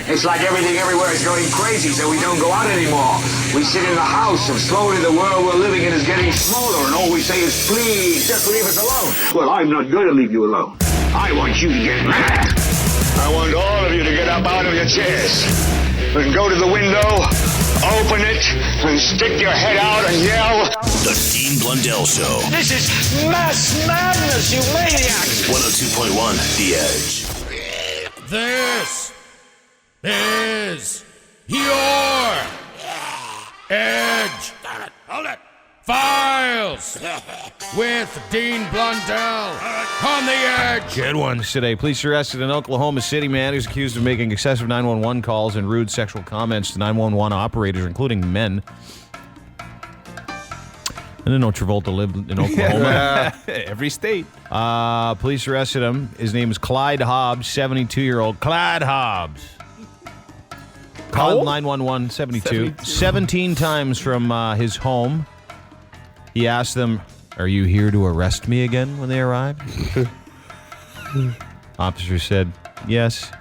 It's like everything everywhere is going crazy, so we don't go out anymore. We sit in the house, and slowly the world we're living in is getting smaller, and all we say is, please, just leave us alone. Well, I'm not going to leave you alone. I want you to get mad. I want all of you to get up out of your chairs and go to the window, open it, and stick your head out and yell, The Dean Blundell Show. "This is mass madness, you maniacs!" 102.1 The Edge. This is your Edge. Hold it. Files with Dean Blundell on the Edge. Good ones today. Police arrested an Oklahoma City man who's accused of making excessive 911 calls and rude sexual comments to 911 operators, including men. I didn't know Travolta lived in Oklahoma. Every state. Police arrested him. His name is Clyde Hobbs, 72-year-old. Clyde Hobbs. Called 911, 72. 17 times from his home. He asked them, "Are you here to arrest me again?" when they arrived. Officer said, "Yes."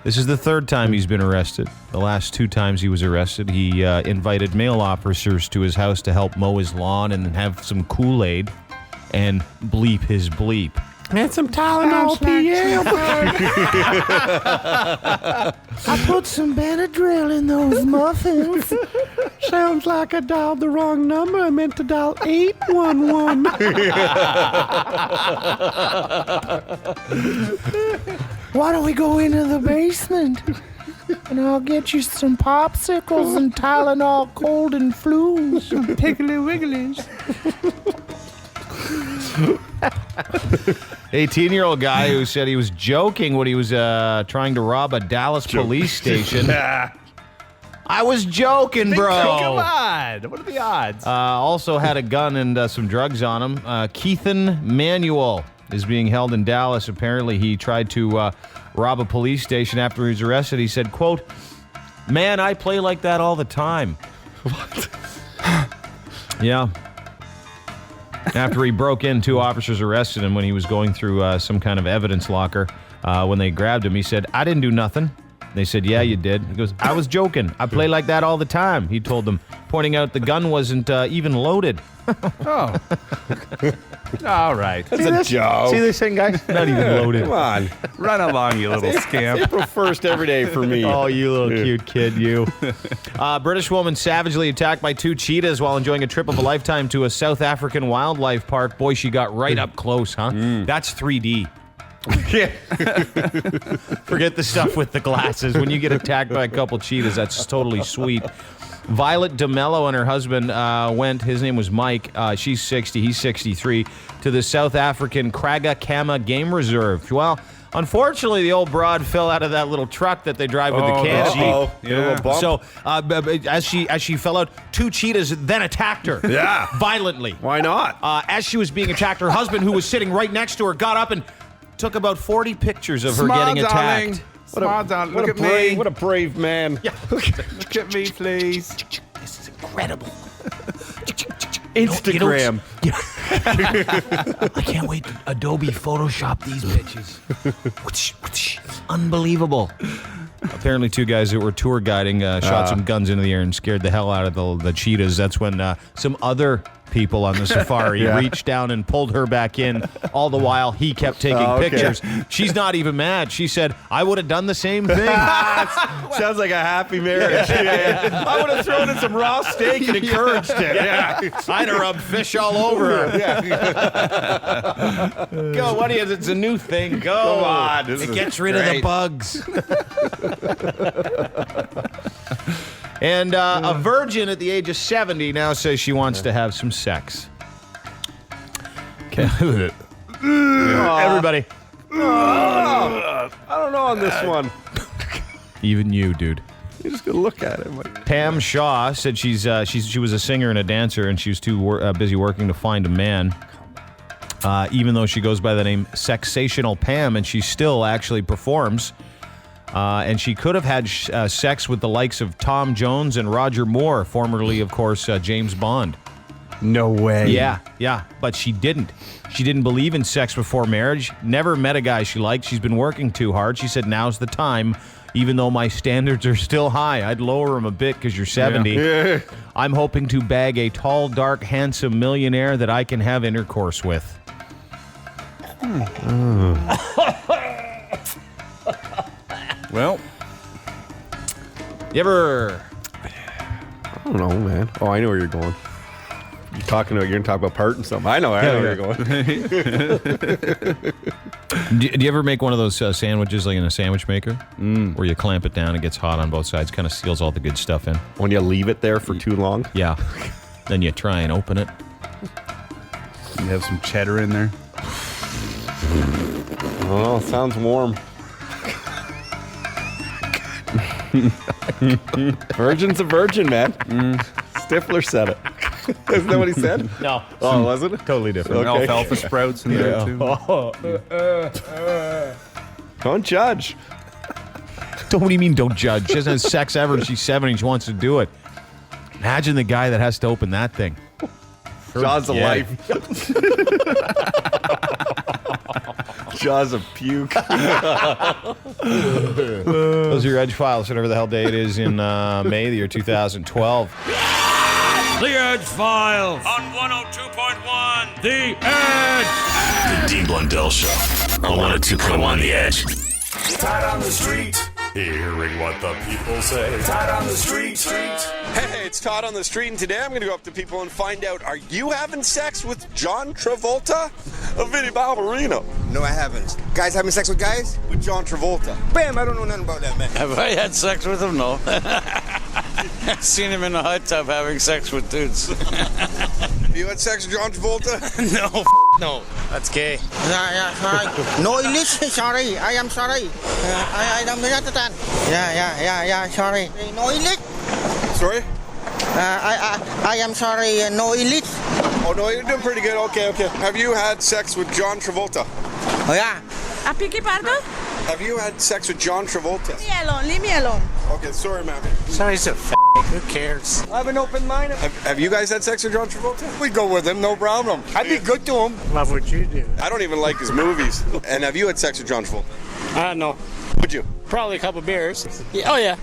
This is the third time he's been arrested. The last 2 times he was arrested, he invited male officers to his house to help mow his lawn and have some Kool-Aid and bleep his bleep. And some Tylenol PM. I put some Benadryl in those muffins. Sounds like I dialed the wrong number. I meant to dial 811. Why don't we go into the basement? And I'll get you some popsicles and Tylenol cold and flu. Some Piggly Wigglies. 18-year-old guy who said he was joking when he was trying to rob a Dallas police station. I was joking, bro. Come on. What are the odds? Also had a gun and some drugs on him. Keithan Manuel is being held in Dallas. Apparently, he tried to rob a police station after he was arrested. He said, quote, "Man, I play like that all the time." What? Yeah. After he broke in, 2 officers arrested him when he was going through some kind of evidence locker. When they grabbed him, he said, "I didn't do nothing." They said, "Yeah, you did." He goes, "I was joking. I play like that all the time," he told them, pointing out the gun wasn't even loaded. Oh. All right. That's a joke. See this thing, guys? Not even loaded. Come on. Run along, you little scamp. April 1st every day for me. Oh, you little cute kid, you. British woman savagely attacked by 2 cheetahs while enjoying a trip of a lifetime to a South African wildlife park. Boy, she got right up close, huh? That's 3D. Forget the stuff with the glasses. When you get attacked by a couple cheetahs, that's totally sweet. Violet DeMello and her husband went, his name was Mike, she's 60, he's 63, to the South African Kragakama Game Reserve. Well, unfortunately, the old broad fell out of that little truck that they drive with the candy. Yeah. So as she fell out, 2 cheetahs then attacked her. Yeah. Violently. Why not? As she was being attacked, her husband, who was sitting right next to her, got up and took about 40 pictures of her getting attacked. Look at me. What a brave man. Yeah. Look at me, please. This is incredible. Instagram. I can't wait to Adobe Photoshop these bitches. It's unbelievable. Apparently 2 guys that were tour guiding shot some guns into the air and scared the hell out of the cheetahs. That's when some other people on the safari reached down and pulled her back in. All the while, he kept taking pictures. She's not even mad. She said, "I would have done the same thing." Sounds like a happy marriage. I would have thrown in some raw steak and encouraged it. I'd have rubbed fish all over her. Go, what is it? It's a new thing. Go. Come on. It gets rid of the bugs. And a virgin at the age of 70 now says she wants to have some sex. Okay. Everybody. I don't know on this one. Even you, dude. You're just gonna look at it. Like, Pam Shaw said she was a singer and a dancer, and she was too busy working to find a man. Even though she goes by the name Sexational Pam, and she still actually performs. And she could have had sex with the likes of Tom Jones and Roger Moore, formerly, of course, James Bond. No way. Yeah, but she didn't. She didn't believe in sex before marriage, never met a guy she liked. She's been working too hard. She said, now's the time, even though my standards are still high. I'd lower them a bit because you're 70. Yeah. I'm hoping to bag a tall, dark, handsome millionaire that I can have intercourse with. Well, You ever... I don't know, man. Oh, I know where you're going. You're going to talk about parting something. I know where you're going. Do you ever make one of those sandwiches like in a sandwich maker? Where you clamp it down, it gets hot on both sides, kind of seals all the good stuff in. When you leave it there for too long? Yeah. Then you try and open it. you have some cheddar in there. Oh, sounds warm. Virgin's a virgin, man. Stifler said it. Isn't that what he said? No. Oh, was it? Totally different. Okay. Alfalfa sprouts in there too. Don't judge. What do you mean don't judge? She hasn't had sex ever and she's 70 and she wants to do it. Imagine the guy that has to open that thing. Jaws of Yeah. life. Jaws of puke. Those are your Edgefiles, whatever the hell day it is in May, the year 2012. The Edgefiles on 102.1 The Edge. The Dean Blundell Show on 102.1 The Edge. Todd on the street. Hearing what the people say. Todd on the street. Hey, it's Todd on the street, and today I'm going to go up to people and find out, are you having sex with John Travolta? A Vinny Ballerino. No, I haven't. Guys having sex with guys? With John Travolta. Bam, I don't know nothing about that, man. Have I had sex with him? No. I've seen him in a hot tub having sex with dudes. Have you had sex with John Travolta? No, no. That's gay. Yeah, sorry. No English, sorry. I am sorry. I don't understand. Yeah, sorry. No English? Sorry? I am sorry, no English. Oh, no, you're doing pretty good. Okay. Have you had sex with John Travolta? Oh, yeah. Have you had sex with John Travolta? Leave me alone. Okay, sorry, ma'am. Sorry, he's a who cares? I have an open mind. Have you guys had sex with John Travolta? We go with him, no problem. I'd be good to him. Love what you do. I don't even like his movies. And have you had sex with John Travolta? No. Would you? Probably a couple beers. Yeah, oh, yeah.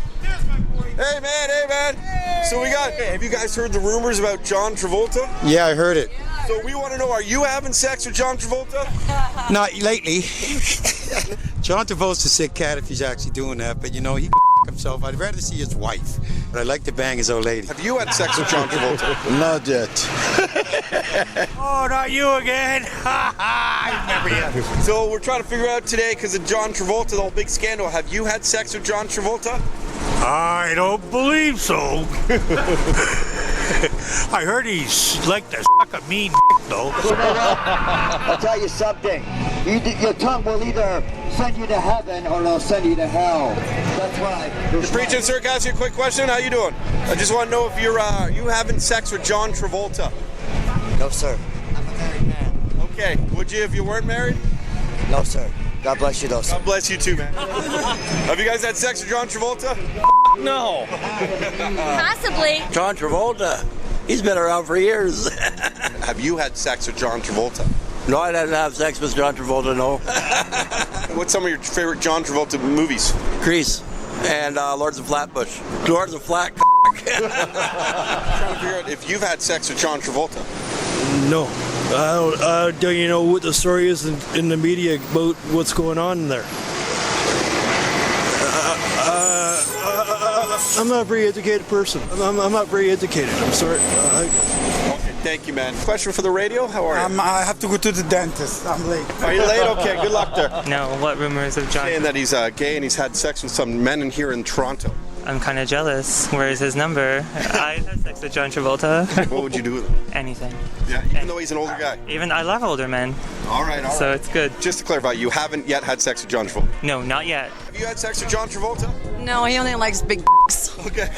Hey, man. So have you guys heard the rumors about John Travolta? Yeah, I heard it. So we want to know, are you having sex with John Travolta? Not lately. John Travolta's a sick cat if he's actually doing that, but you know, he can himself. I'd rather see his wife, but I'd like to bang his old lady. Have you had sex with John Travolta? Not yet. Oh, not you again. Never yet. So we're trying to figure out today, because of John Travolta, the whole big scandal, have you had sex with John Travolta? I don't believe so. I heard he's like to suck a mean though. I'll tell you something. Your tongue will either send you to heaven or it'll send you to hell. That's why. The preaching sir, can I ask you a quick question? How you doing? I just want to know if you're you having sex with John Travolta. No, sir. I'm a married man. Okay. Would you if you weren't married? No, sir. God bless you, though, sir. God bless you too, man. Have you guys had sex with John Travolta? No. Possibly. John Travolta. He's been around for years. Have you had sex with John Travolta? No, I didn't have sex with John Travolta, no. What's some of your favorite John Travolta movies? Grease and Lords of Flatbush. Lords of Flat. I'm trying to figure out if you've had sex with John Travolta. No. Don't you know what the story is in the media about what's going on in there? I'm not a very educated person. I'm not very educated. I'm sorry. Okay, thank you, man. Question for the radio? How are you? I have to go to the dentist. I'm late. Are you late? Okay, good luck there. No, what rumors of John? Saying that he's gay and he's had sex with some men in here in Toronto. I'm kind of jealous. Where is his number? I had sex with John Travolta. What would you do with him? Anything. Yeah, even though he's an older guy. Even I love older men. All right. So it's good. Just to clarify, you haven't yet had sex with John Travolta? No, not yet. Have you had sex with John Travolta? No, he only likes big d***s. Okay.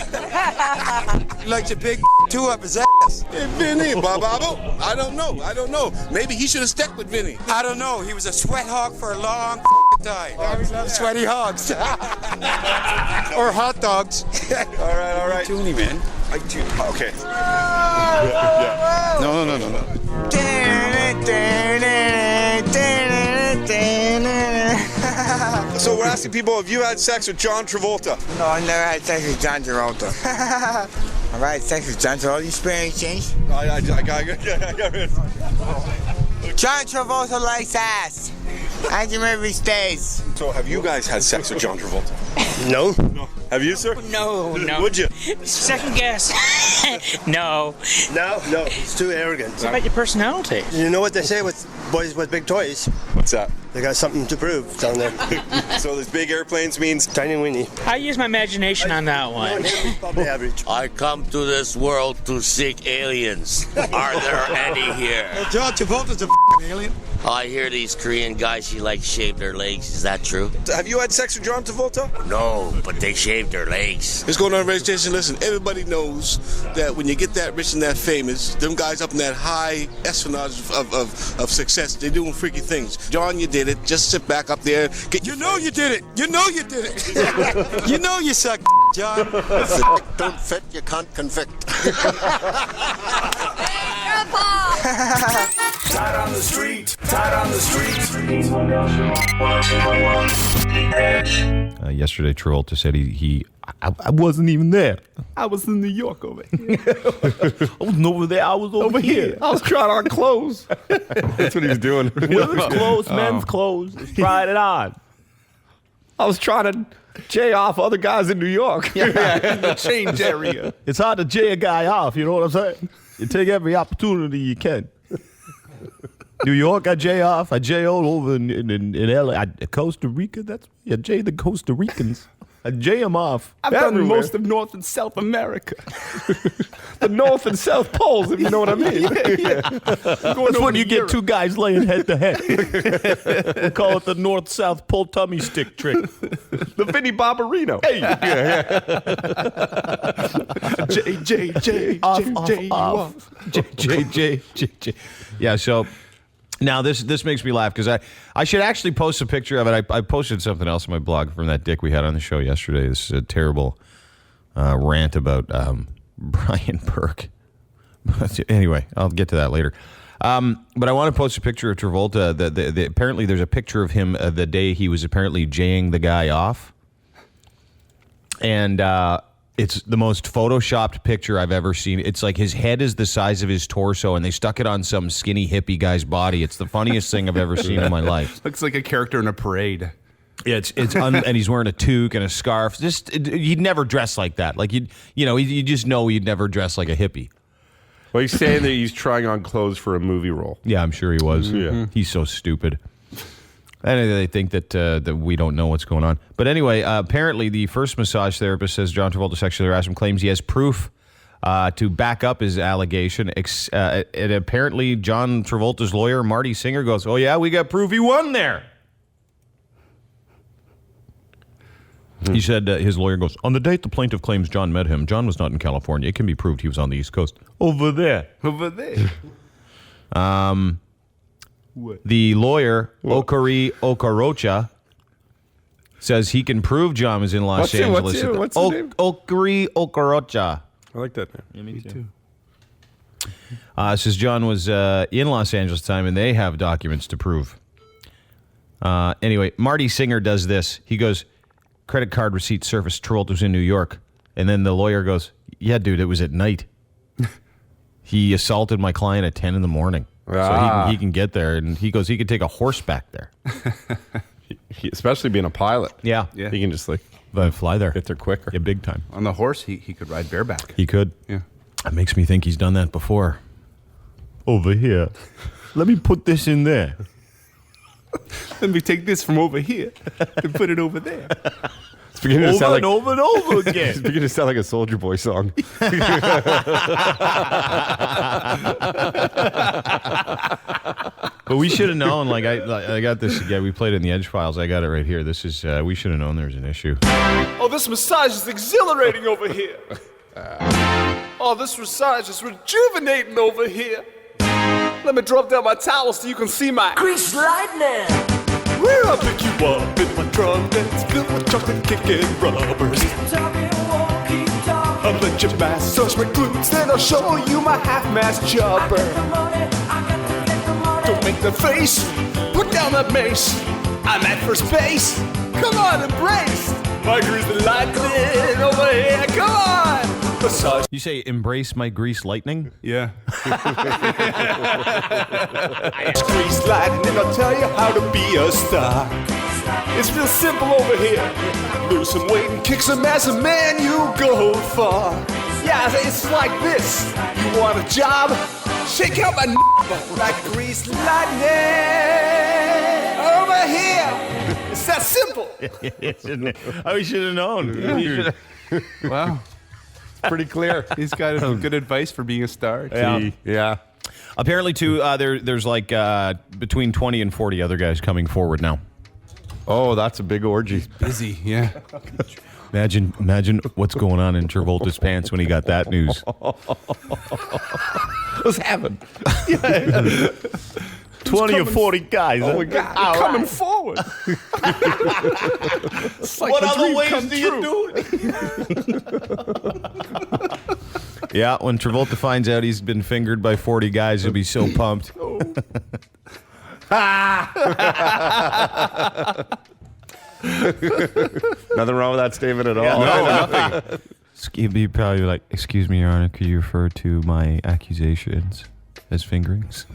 He likes a big two up his ass. Hey, Vinny, Babo. I don't know. Maybe he should have stuck with Vinny. I don't know. He was a sweat hog for a long time. Sweaty hogs. Or hot dogs. All right. Toonie, man. Okay. No. So we're asking people, have you had sex with John Travolta? No, I never had sex with John Travolta. I've had sex with John Travolta. You spare change? I got it. John Travolta likes ass. I remember he stays. So have you guys had sex with John Travolta? No. Have you, sir? No. Would you? Second guess. No. No, it's too arrogant. What about your personality? You know what they say with boys with big toys? What's that? They got something to prove down there. So those big airplanes means tiny weenie. I use my imagination on that one. Probably average. I come to this world to seek aliens. Are there any here? John Travolta's a alien. I hear these Korean guys, she likes shave their legs. Is that true? Have you had sex with John Travolta? No, but they shave their legs. What's going on, radio station? Listen, everybody knows that when you get that rich and that famous, them guys up in that high espionage of success, they're doing freaky things. John, you did it. Just sit back up there. You know you did it. You know you did it. You know you suck, John. If the don't fit, you can't convict. Tied on the street. Yesterday, Travolta said I wasn't even there. I was in New York over here. I wasn't over there. I was over here. I was trying on clothes. That's what he was doing. Women's clothes, men's clothes. Tried it on. I was trying to jay off other guys in New York. In the change area. It's hard to jay a guy off, you know what I'm saying? You take every opportunity you can. New York, I jay off. I jay all over in LA. Costa Rica, I jay the Costa Ricans. I jay them off. I've done most of North and South America. The North and South Poles, if you know what I mean. That's when you get two guys laying head to head. We'll call it the North-South pull tummy stick trick. The Vinnie Barbarino. Hey. J. Off. J. Yeah, so now this makes me laugh because I should actually post a picture of it. I posted something else on my blog from that dick we had on the show yesterday. This is a terrible rant about Brian Burke. But anyway, I'll get to that later. But I want to post a picture of Travolta. Apparently there's a picture of him the day he was apparently jaying the guy off. And it's the most photoshopped picture I've ever seen. It's like his head is the size of his torso, and they stuck it on some skinny hippie guy's body. It's the funniest thing I've ever seen in my life. Looks like a character in a parade. Yeah, and he's wearing a toque and a scarf. He'd never dress like that. Like you just know he'd never dress like a hippie. Well, he's saying that he's trying on clothes for a movie role. Yeah, I'm sure he was. Yeah. He's so stupid. And they think that we don't know what's going on. But anyway, apparently the first massage therapist says John Travolta sexually harassed him, claims he has proof to back up his allegation. And apparently John Travolta's lawyer, Marty Singer, goes, oh yeah, we got proof he won there. He said, his lawyer goes, on the date the plaintiff claims John met him, John was not in California. It can be proved he was on the East Coast. Over there. The lawyer, Okari Okorocha, says he can prove John was in Los Angeles. What's the name? Okari Okorocha. I like that name. Yeah, me too. Says John was in Los Angeles time, and they have documents to prove. Anyway, Marty Singer does this. He goes, credit card receipt surfaced. Travolta was in New York. And then the lawyer goes, yeah, dude, it was at night. He assaulted my client at 10 in the morning. So he can get there. And he goes, he could take a horse back there. Especially being a pilot. Yeah. He can just fly there. Get there quicker. Yeah, big time. On the horse, he could ride bareback. He could. Yeah. That makes me think he's done that before. Over here. Let me put this in there. Let me take this from over here and put it over there. It's beginning to sound like over and over again. It's beginning to sound like a Soulja Boy song. But we should have known. Like I got this. Yeah, we played it in the Edgefiles. I got it right here. This is. We should have known there was an issue. Oh, this massage is exhilarating over here. Oh, this massage is rejuvenating over here. Let me drop down my towel so you can see my grease lightning. Where I'll pick you up in my drum that's filled with chocolate kicking rubbers. I'll let Search your mass, search my glutes, then I'll show you my half-mast jumper. Don't make the face, put down that mace. I'm at first base. Come on, embrace my grease lightning over here. Come on. Massage. You say embrace my grease lightning? Yeah. Grease lightning, and I'll tell you how to be a star. It's real simple over here. Lose some weight and kick some ass, and man, you go far. Yeah, it's like this. You want a job? Shake out my like grease lightning over here. It's that simple. We should have known. Wow. Pretty clear. He's got good advice for being a star. Yeah. Apparently, too, there's like between 20 and 40 other guys coming forward now. Oh, that's a big orgy. Busy, yeah. Imagine what's going on in Travolta's pants when he got that news. What's happened? 20 or 40 guys. Oh my God. They're coming forward. Like what other ways do you do it? Yeah, when Travolta finds out he's been fingered by 40 guys, he'll be so pumped. Nothing wrong with that statement at all. Yeah, no, nothing. He'd be probably like, "Excuse me, Your Honor, could you refer to my accusations as fingerings?"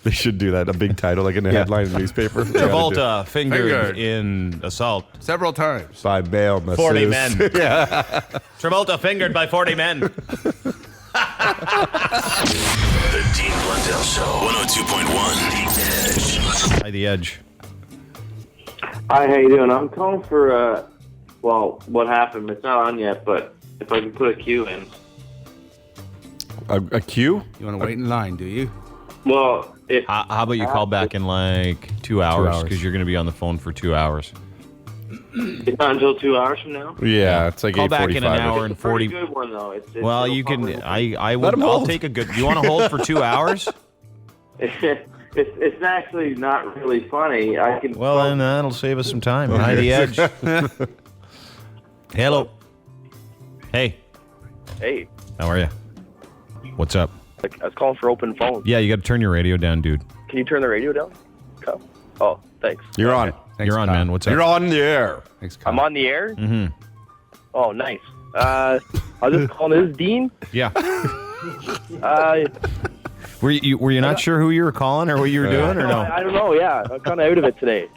They should do that. A big title, like in the headline of the newspaper. Travolta fingered in assault several times by male masseuse. 40 men. Yeah. Travolta fingered by 40 men. The Dean Blundell Show. 102.1 The Edge. By The Edge. Hi, how you doing? I'm calling for, what happened? It's not on yet, but if I can put a queue in. A queue? You want to wait in line, do you? Well, if... How about you call back in like 2 hours? Because you're going to be on the phone for 2 hours. It's not until 2 hours from now? Yeah, it's like 8:45. Call back in an hour and 40. It's a pretty good one, though. It's well, you can... I'll take a good... You want to hold for 2 hours? It's actually not really funny. I can. Well, then that'll save us some time. Okay. Hi, The Edge. Hello. Hey. Hey. How are you? What's up? I was calling for open phone. Yeah, you got to turn your radio down, dude. Can you turn the radio down? Okay. Oh, thanks. You're on. Thanks, You're on, Kyle. Man. What's up? You're on the air. Thanks, Kyle. I'm on the air? Mm-hmm. Oh, nice. I was just calling. This is Dean? Yeah. Were you not sure who you were calling or what you were doing, or no? I don't know, yeah. I'm kind of out of it today.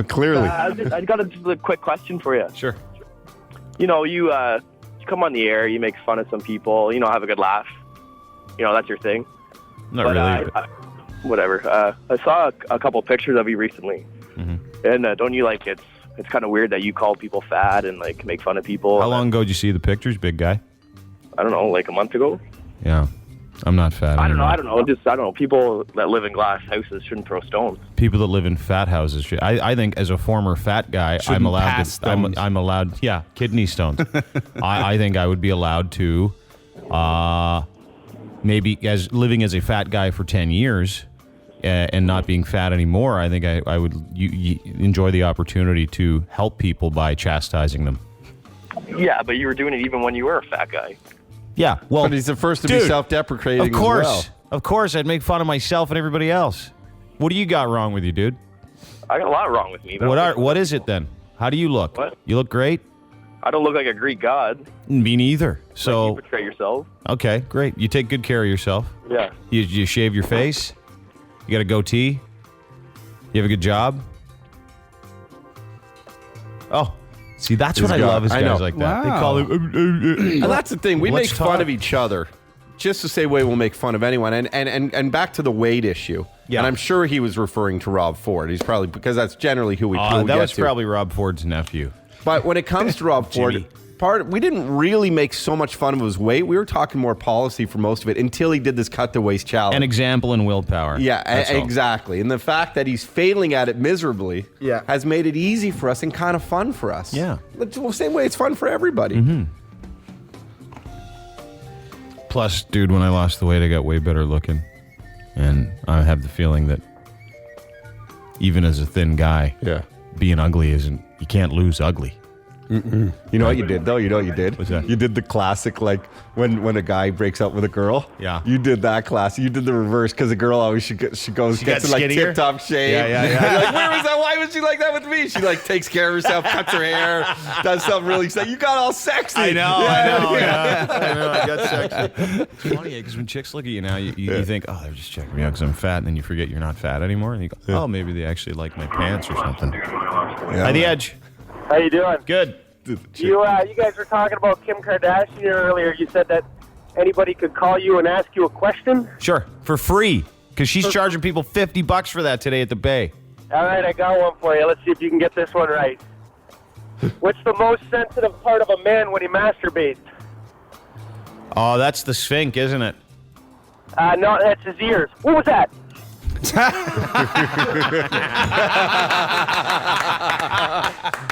Clearly. I got a quick question for you. Sure. You know, you come on the air, you make fun of some people, have a good laugh. That's your thing. Not really. Whatever. I saw a couple pictures of you recently. Mm-hmm. And don't you like it's kind of weird that you call people fat and like make fun of people? How long ago did you see the pictures, big guy? I don't know, like a month ago. Yeah. I'm not fat anymore. I don't know. People that live in glass houses shouldn't throw stones. People that live in fat houses should. I think as a former fat guy, I'm allowed to. I'm allowed. Yeah, kidney stones. I think I would be allowed to. Maybe as living as a fat guy for 10 years and not being fat anymore, I think I would enjoy the opportunity to help people by chastising them. Yeah, but you were doing it even when you were a fat guy. Yeah, well, but he's the first to be self-deprecating. Of course, as well. Of course, I'd make fun of myself and everybody else. What do you got wrong with you, dude? I got a lot wrong with me. What is it then? How do you look? What? You look great. I don't look like a Greek god. Me neither. So you portray yourself. Okay, great. You take good care of yourself. Yeah. You shave your face. You got a goatee. You have a good job. Oh. See, that's what I love is guys like that. Wow. They call it... And that's the thing. We Let's make talk. fun of each other just the same way we'll make fun of anyone. And back to the weight issue. Yeah. And I'm sure he was referring to Rob Ford. He's probably, because that's generally who we that get was to. probably Rob Ford's nephew. But when it comes to Rob Ford, we didn't really make so much fun of his weight. We were talking more policy for most of it until he did this cut the waist challenge. An example in willpower. Yeah, exactly. And the fact that he's failing at it miserably has made it easy for us and kind of fun for us. Yeah. The same way it's fun for everybody. Mm-hmm. Plus, dude, when I lost the weight, I got way better looking. And I have the feeling that even as a thin guy, being ugly isn't... You can't lose ugly. You know what you did, though? You know what you did? What's that? You did the classic, like, when a guy breaks up with a girl. Yeah. You did that classic. You did the reverse, because the girl always, she gets in, like, tip-top shape. Yeah. You're like, where was that? Why was she like that with me? She, like, takes care of herself, cuts her hair, does something really sexy. You got all sexy. I know. I got sexy. It's funny, because when chicks look at you now, you think, oh, they're just checking me out because I'm fat, and then you forget you're not fat anymore, and you go, oh, maybe they actually like my pants or something. Hi, The Edge. How you doing? Good. You guys were talking about Kim Kardashian earlier. You said that anybody could call you and ask you a question. Sure, for free, because she's charging people $50 for that today at the Bay. All right, I got one for you. Let's see if you can get this one right. What's the most sensitive part of a man when he masturbates? Oh, that's the Sphinx, isn't it? No, that's his ears. What was that?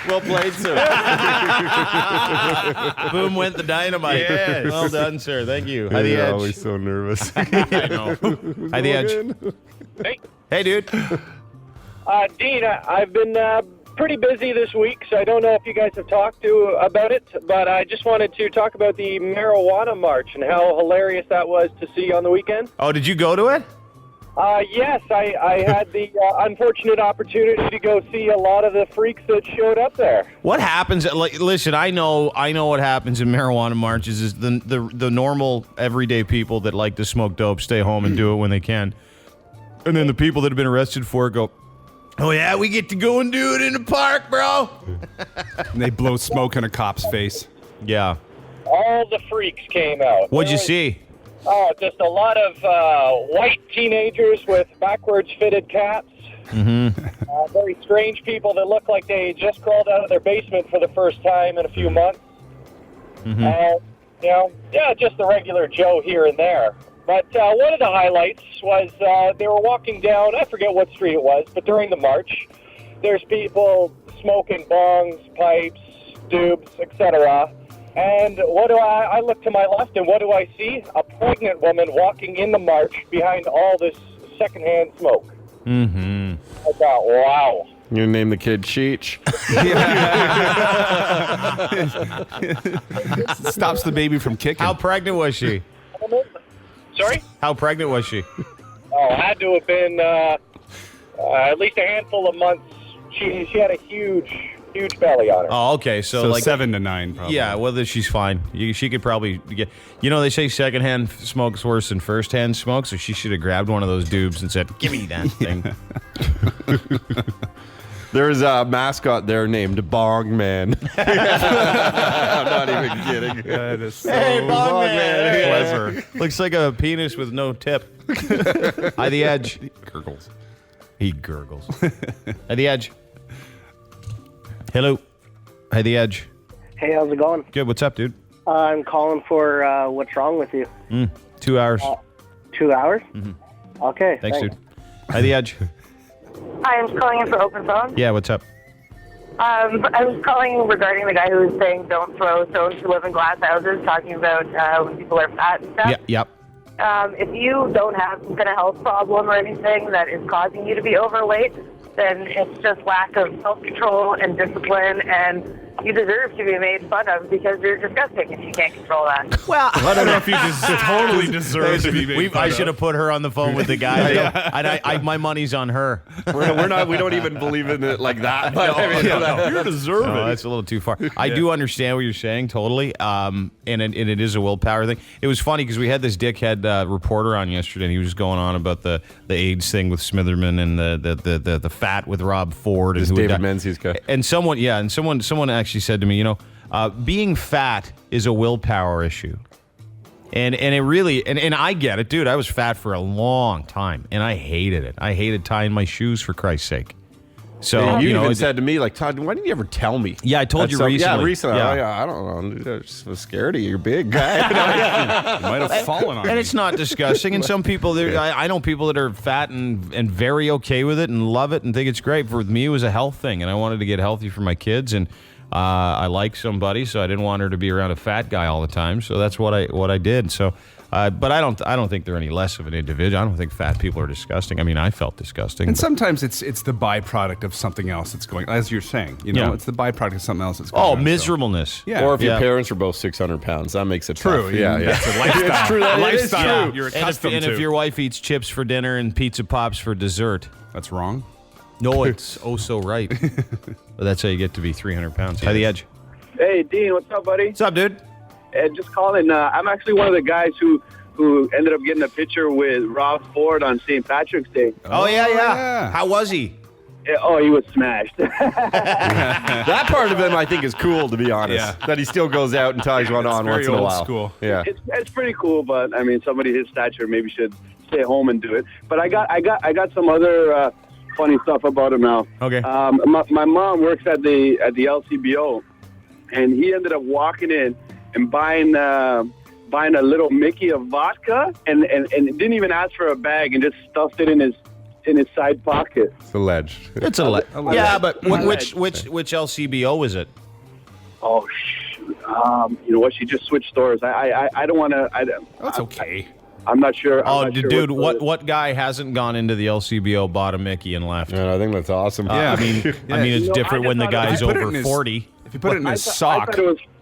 Well played, sir. Boom went the dynamite. Yes. Well done, sir. Thank you. Hi, The You're Edge. always so nervous. I know. Hi, The Edge. Hey, dude. Dean, I've been pretty busy this week, so I don't know if you guys have talked about it, but I just wanted to talk about the marijuana march and how hilarious that was to see on the weekend. Oh, did you go to it? Yes, I had the unfortunate opportunity to go see a lot of the freaks that showed up there. What happens? Like, listen, I know what happens in marijuana marches is the normal everyday people that like to smoke dope stay home and do it when they can, and then the people that have been arrested for it go, oh yeah, we get to go and do it in the park, bro. And they blow smoke in a cop's face. Yeah. All the freaks came out. What'd you see? Oh, just a lot of white teenagers with backwards fitted caps. Mm-hmm. Very strange people that look like they just crawled out of their basement for the first time in a few months. Mm-hmm. Just the regular Joe here and there. But one of the highlights was they were walking down, I forget what street it was, but during the march, there's people smoking bongs, pipes, dubs, etc. And what do I look to my left, and what do I see? A pregnant woman walking in the march behind all this secondhand smoke. Mm-hmm. I thought, wow. You name the kid Cheech. Stops the baby from kicking. How pregnant was she? Sorry? How pregnant was she? Oh, had to have been at least a handful of months. She had a huge belly on her. Oh, okay. So like 7 to 9, probably. Yeah, well, she's fine. She could probably get. You know, they say secondhand smoke's worse than firsthand smoke, so she should have grabbed one of those dubs and said, "Give me that thing." There's a mascot there named Bong Man. I'm not even kidding. That is so Hey, Bong Man. clever. Looks like a penis with no tip. Hi, The Edge. Gurgles. He gurgles. Hi, The Edge. Hello. Hi, The Edge. Hey, how's it going? Good. What's up, dude? I'm calling for what's wrong with you. 2 hours. 2 hours? Mm-hmm. Okay. Thanks, dude. Hi, The Edge. Hi, I'm just calling in for open phone. Yeah, what's up? I was calling regarding the guy who was saying don't throw stones who live in glass houses, talking about when people are fat and stuff. Yeah, yep. If you don't have some kind of health problem or anything that is causing you to be overweight, then it's just lack of self-control and discipline, and you deserve to be made fun of because you're disgusting if you can't control that. Well, I don't know if you just totally deserve to be made fun I of. should have put her on the phone with the guy. My money's on her. We're not. We don't even believe in it like that. But You're deserving. No, that's a little too far. I do understand what you're saying totally, and it is a willpower thing. It was funny because we had this dickhead reporter on yesterday, and he was just going on about the AIDS thing with Smitherman and the fat with Rob Ford and This David Menzies guy. And someone actually said to me, being fat is a willpower issue. And it really, and I get it, dude. I was fat for a long time, and I hated it. I hated tying my shoes, for Christ's sake. So you even said to me, like, Todd, why didn't you ever tell me? Yeah, I told you recently. Yeah, recently. Yeah. I don't know. I just was scared of you. You're big guy. You might have fallen on And me. it's not disgusting. And some people, I know people that are fat and very okay with it and love it and think it's great. For me, it was a health thing, and I wanted to get healthy for my kids. And I like somebody, so I didn't want her to be around a fat guy all the time. So that's what I did. So, but I don't think they're any less of an individual. I don't think fat people are disgusting. I mean, I felt disgusting. And sometimes it's the byproduct of something else that's going, as you're saying. It's the byproduct of something else that's going on. Oh, miserableness. So. Yeah. Or if your parents are both 600 pounds, that makes it true. Tough. Yeah. That's a lifestyle. It's true. That lifestyle. True. You're accustomed and to. if your wife eats chips for dinner and pizza pops for dessert, that's wrong. No, it's oh so right. But that's how you get to be 300 pounds. Hi, The Edge. Hey, Dean, what's up, buddy? What's up, dude? Just calling. I'm actually one of the guys who ended up getting a picture with Rob Ford on St. Patrick's Day. Oh, yeah. How was he? Yeah, he was smashed. That part of him, I think, is cool, to be honest. Yeah. That he still goes out and ties one on once in a while. School. Yeah. It's pretty cool, but I mean, somebody his stature maybe should stay home and do it. But I got some other funny stuff about him now. Okay. My mom works at the LCBO, and he ended up walking in and buying a little Mickey of vodka, and didn't even ask for a bag, and just stuffed it in his side pocket. It's alleged. It's alleged. Yeah, but which LCBO is it? Oh shoot! You know what? She just switched stores. I don't want to. That's okay. I'm not sure. Dude, what guy hasn't gone into the LCBO, bought a Mickey, and left? Yeah, I think that's awesome. I mean, it's different when the guy's over 40. If you put it in his sock.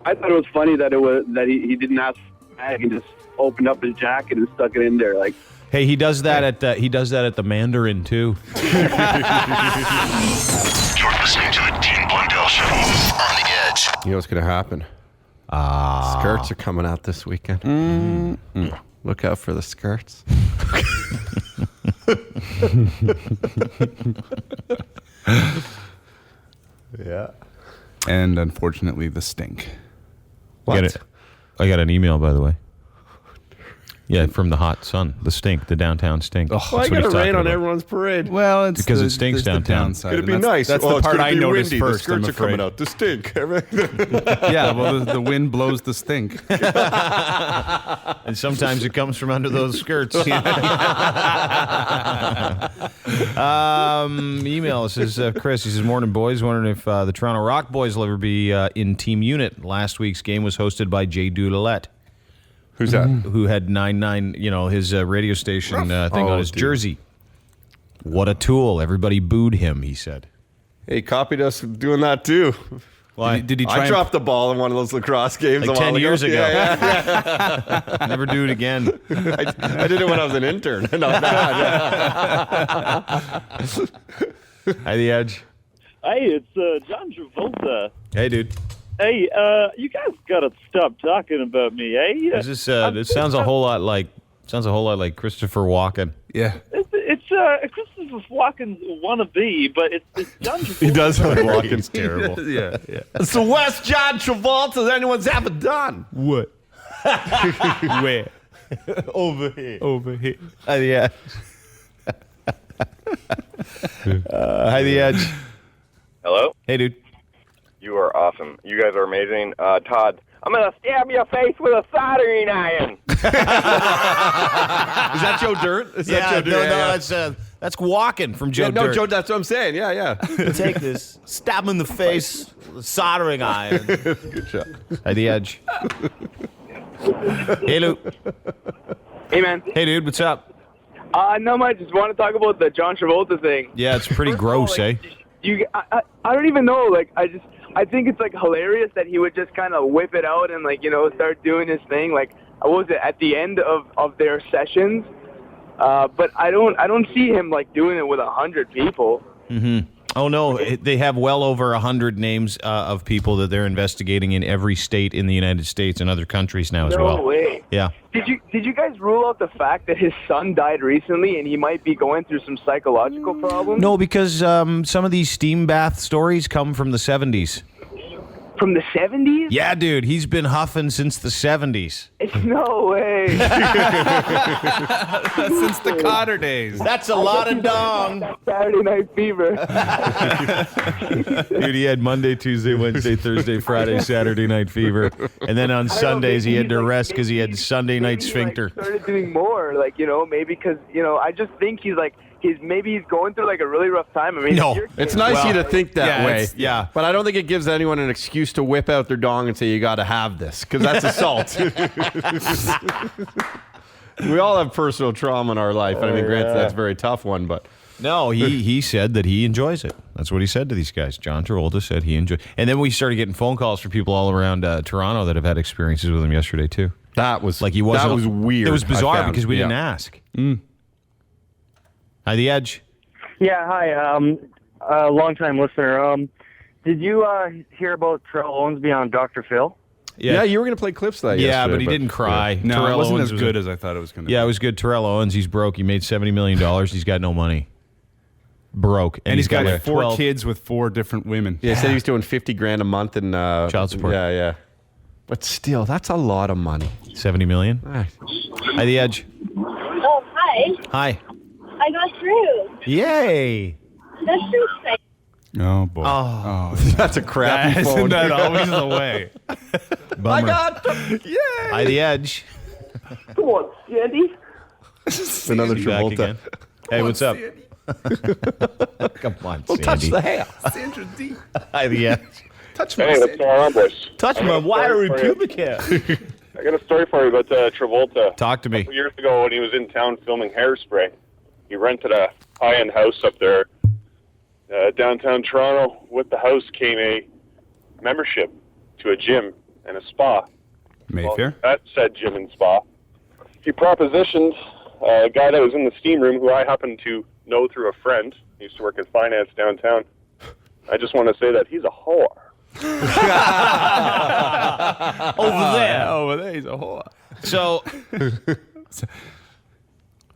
I thought it was funny that he didn't ask for a bag and just opened up his jacket and stuck it in there. Like, hey, he does that at the Mandarin too. You're listening to the Dean Blundell Show on the Edge. You know what's going to happen? Skirts are coming out this weekend. Look out for the skirts. Yeah. And unfortunately, the stink. I got an email, by the way. Yeah, from the hot sun, the stink, the downtown stink. Oh, I got to rain on everyone's parade. Well, it's because it stinks downtown. Could it be nice? That's the part I noticed windy. first. The skirts are coming out. The stink. Yeah, well, the wind blows the stink. And sometimes it comes from under those skirts. Email says, Chris, he says, morning, boys. Wondering if the Toronto Rock Boys will ever be in team unit. Last week's game was hosted by Jay Dulett. Who's that? Who had 9-9, his radio station thing on his jersey. What a tool. Everybody booed him, he said. Hey, copied us doing that too. Why? Did he try I dropped the ball in one of those lacrosse games like a while 10 years ago. Yeah. Never do it again. I did it when I was an intern. Hi, The Edge. Hey, it's John Travolta. Hey, dude. Hey, you guys gotta stop talking about me, eh? This sounds a whole lot like Christopher Walken. Yeah. It's Christopher Walken's wannabe, but it's John Travolta. He does have Walken's terrible. Yeah. It's the worst John Travolta anyone's ever done. What? Where? Over here. Hi, The Edge. Hi, The Edge. Hello? Hey, dude. You are awesome. You guys are amazing. Todd, I'm going to stab your face with a soldering iron. Is that Joe Dirt? Is that Joe Dirt? That's Walken from Joe Dirt. No, Joe, that's what I'm saying. Yeah. Take this. Stab him in the face with a soldering iron. Good shot. Hi, The Edge. Hey, Lou. hey, man. Hey, dude. What's up? Not much. Just want to talk about the John Travolta thing. Yeah, it's pretty gross, eh? I don't even know. Like, I think it's like hilarious that he would just kind of whip it out and start doing his thing. Like, what was it at the end of their sessions? But I don't see him like doing it with 100 people. Mm-hmm. Oh no, they have well over 100 names of people that they're investigating in every state in the United States and other countries now as well. No way. Yeah. Did you guys rule out the fact that his son died recently and he might be going through some psychological problems? No, because some of these steam bath stories come from the 70s. From the 70s? Yeah, dude. He's been huffing since the 70s. It's no way. Since the Cotter days. That's a lot of dong. Saturday Night Fever. Dude, he had Monday, Tuesday, Wednesday, Thursday, Friday, Saturday Night Fever. And then on Sundays, he had to rest because he had Sunday night sphincter. Started doing more, maybe because, I just think he's maybe he's going through like a really rough time. I mean, No, it's nice you to think that way. Yeah. But I don't think it gives anyone an excuse to whip out their dong and say, you got to have this, because that's assault. We all have personal trauma in our life. I mean, granted, that's a very tough one, but... No, he said that he enjoys it. That's what he said to these guys. John Travolta said he enjoyed. And then we started getting phone calls from people all around Toronto that have had experiences with him yesterday too. That was like he wasn't. That was weird. It was bizarre because we didn't ask. Hi, The Edge. Yeah, hi. Long-time listener. Did you hear about Terrell Owensby on Dr. Phil? Yeah, you were going to play clips of that yesterday. Yeah, but he didn't cry. No, Terrell it wasn't Owens as good as I thought it was going to be. Yeah, it was good. Terrell Owens, he's broke. He made $70 million. He's got no money. Broke. And he's got like 4 kids with 4 different women. Yeah, he said he was doing $50,000 a month in child support. Yeah. But still, that's a lot of money. $70 million. Hi, The Edge. Oh, hi. Hi. I got through. Yay. That's so exciting. Oh, boy. Oh, that's a crappy phone. Isn't that always the way? Bummer. I got them. Yay. Hi, The Edge. Come on, Sandy. Another He's back Travolta. again. Hey, what's up? Come on, Well, touch Sandy. the hair. Sandra D. Hi, The Edge. Touch my Hey, what's going on, boys? Touch my wiry pubic hair. I got a story for you about Travolta. Talk to me. A couple years ago, when he was in town filming Hairspray, he rented a high-end house up there, downtown Toronto. With the house came a membership to a gym and a spa. Mayfair? Well, that said gym and spa. He propositioned a guy that was in the steam room, who I happen to know through a friend. He used to work in finance downtown. I just want to say that he's a whore. Over there, he's a whore. So,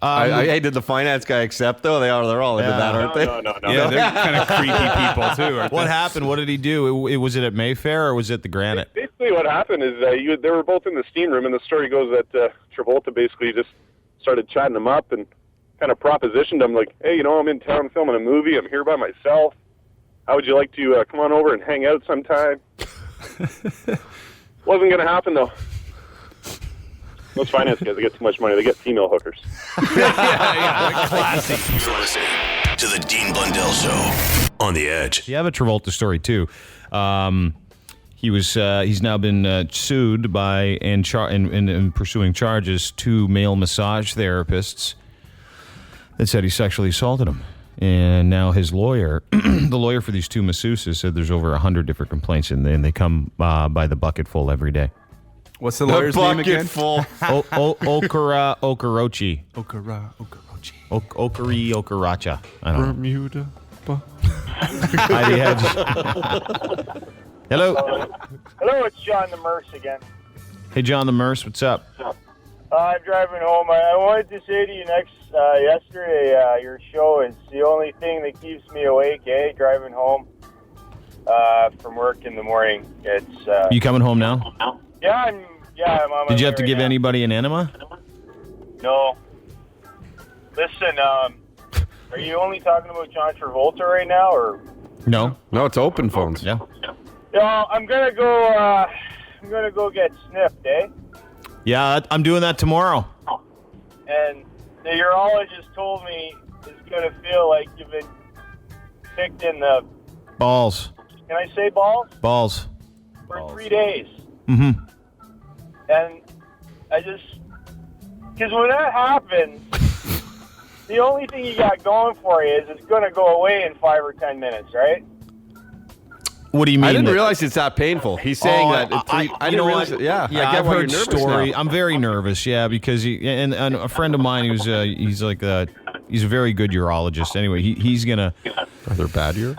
Did the finance guy accept though? They're all into that, aren't they? No. Yeah, they're kind of creepy people too. Aren't what they? happened? What did he do? Was it at Mayfair or was it the Granite? Basically, what happened is they were both in the steam room, and the story goes that Travolta basically just started chatting him up and kind of propositioned him like, hey, I'm in town filming a movie. I'm here by myself. How would you like to come on over and hang out sometime? Wasn't going to happen, though. Those finance guys, they get too much money. They get female hookers. Classic. You're listening to the Dean Blundell Show on the Edge. You have a Travolta story too. He's now been sued by and pursuing charges 2 male massage therapists that said he sexually assaulted him. And now his lawyer, the lawyer for these 2 masseuses, said there's over 100 different complaints, and they come by the bucketful every day. What's the lawyer's name again? Okorochi. Okorochi. Okaracha. I don't know. Bermuda. Hi, The Edge. Hello. Hello, it's John the Merce again. Hey, John the Merce, what's up? I'm driving home. I wanted to say to you yesterday, your show is the only thing that keeps me awake, driving home from work in the morning. It's You coming home now? Yeah, I'm on my Did you way have to right give now. anybody an enema? No. Listen, are you only talking about John Travolta right now, or? No. No, it's open phones. Yeah. No, I'm gonna go. I'm gonna go get sniffed, Yeah, I'm doing that tomorrow. And the urologist told me it's gonna feel like you've been kicked in the. Balls. Can I say balls? Balls. For 3 days. Mm-hmm. And I just, because when that happens, the only thing you got going for you is it's going to go away in 5 or 10 minutes, right? What do you mean? I didn't realize it's that painful. He's saying that. I didn't realize. Yeah, I get I've why heard you're nervous story. now. I'm very nervous. Yeah, because and a friend of mine who's he's like he's a very good urologist. Anyway, he's gonna. Are there bad urine?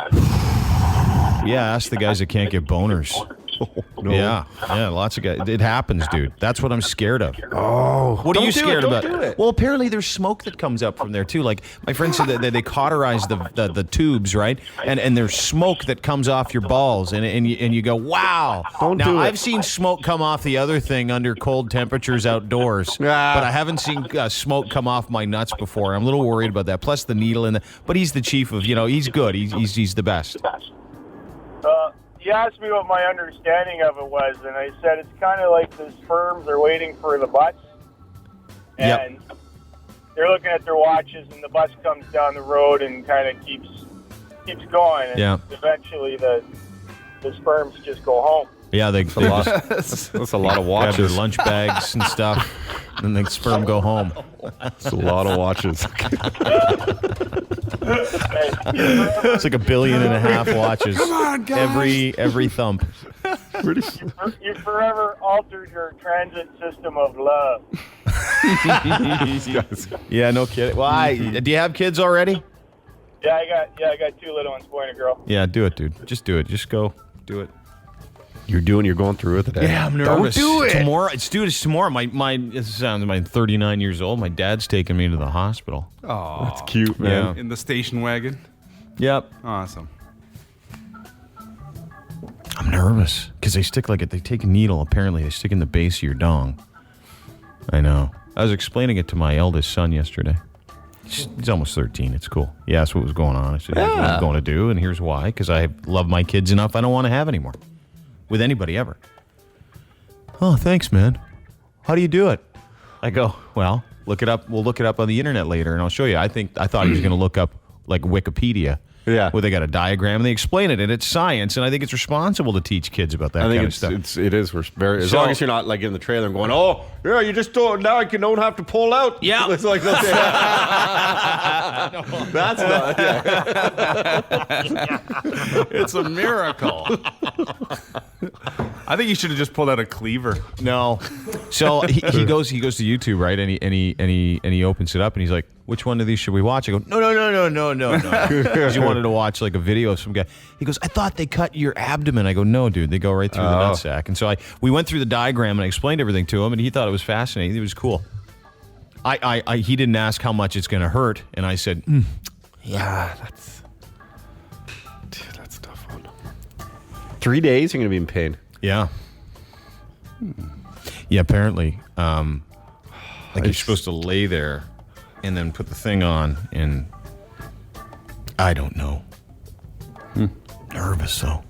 Yeah, ask the guys that can't get boners. No. Yeah, lots of guys. It happens, dude. That's what I'm scared of. Oh, what are you don't do it, scared don't about? do it. Well, apparently there's smoke that comes up from there too. Like my friend said that they cauterize the tubes, right? And there's smoke that comes off your balls, and you go, wow. Don't now do it. I've seen smoke come off the other thing under cold temperatures outdoors, but I haven't seen smoke come off my nuts before. I'm a little worried about that. Plus the needle in the. But he's the chief of. He's good. He's the best. He asked me what my understanding of it was, and I said it's kind of like the sperms are waiting for the butts. And they're looking at their watches, and the bus comes down the road and kind of keeps going. And Yeah. eventually the sperms just go home. Yeah, That's a lot of watches. Grab their lunch bags and stuff, and then the sperm go home. It's a lot of watches. It's like 1.5 billion watches. Come on, guys. Every thump. You forever altered your transit system of love. Yeah, no kidding. Why? Do you have kids already? Yeah, I got 2 little ones, boy and a girl. Yeah, do it, dude. Just do it. Just go. Do it. You're going through it today. Yeah, I'm nervous. Don't do it. Tomorrow, it's tomorrow. My 39 years old. My dad's taking me to the hospital. Oh, that's cute, man. Yeah. In the station wagon. Yep. Awesome. I'm nervous because they take a needle. Apparently, they stick in the base of your dong. I know. I was explaining it to my eldest son yesterday. He's almost 13. It's cool. He asked what was going on. I said, here's what I'm going to do, and here's why. Because I love my kids enough. I don't want to have any more with anybody ever. Oh, thanks, man. How do you do it? I go, well, look it up. We'll look it up on the internet later, and I'll show you. I thought he was going to look up like Wikipedia. Yeah. Where they got a diagram and they explain it, and it's science, and I think it's responsible to teach kids about that kind of stuff. It is. We're very, as long as you're not like in the trailer and going, oh, yeah, you just don't, now you don't have to pull out. Yeah. It's like, that's not, It's a miracle. I think you should have just pulled out a cleaver. No. So he goes to YouTube, right? And he opens it up and he's like, which one of these should we watch? I go, no. Because he wanted to watch like a video of some guy. He goes, I thought they cut your abdomen. I go, no, dude, they go right through the nutsack. And so we went through the diagram and I explained everything to him, and he thought it was fascinating. It was cool. He didn't ask how much it's going to hurt, and I said, yeah, that's a tough one. 3 days, you're going to be in pain. Yeah. Yeah, apparently. You're supposed to lay there and then put the thing on, and I don't know. Nervous, though.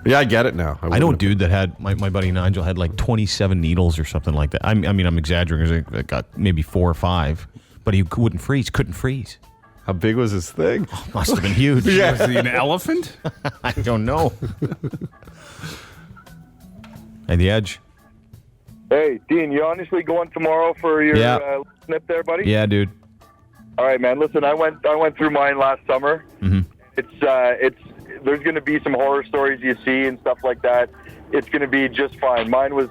Yeah, I get it now. I know a dude that had, my buddy Nigel had like 27 needles or something like that. I mean, I'm exaggerating. I got maybe 4 or 5, but he couldn't freeze. How big was his thing? Oh, must have been huge. Yeah. Was he an elephant? I don't know. Hey, the Edge. Hey, Dean, you honestly going tomorrow for your snip there, buddy? Yeah, dude. All right, man. Listen, I went through mine last summer. Mm-hmm. There's going to be some horror stories you see and stuff like that. It's going to be just fine. Mine was,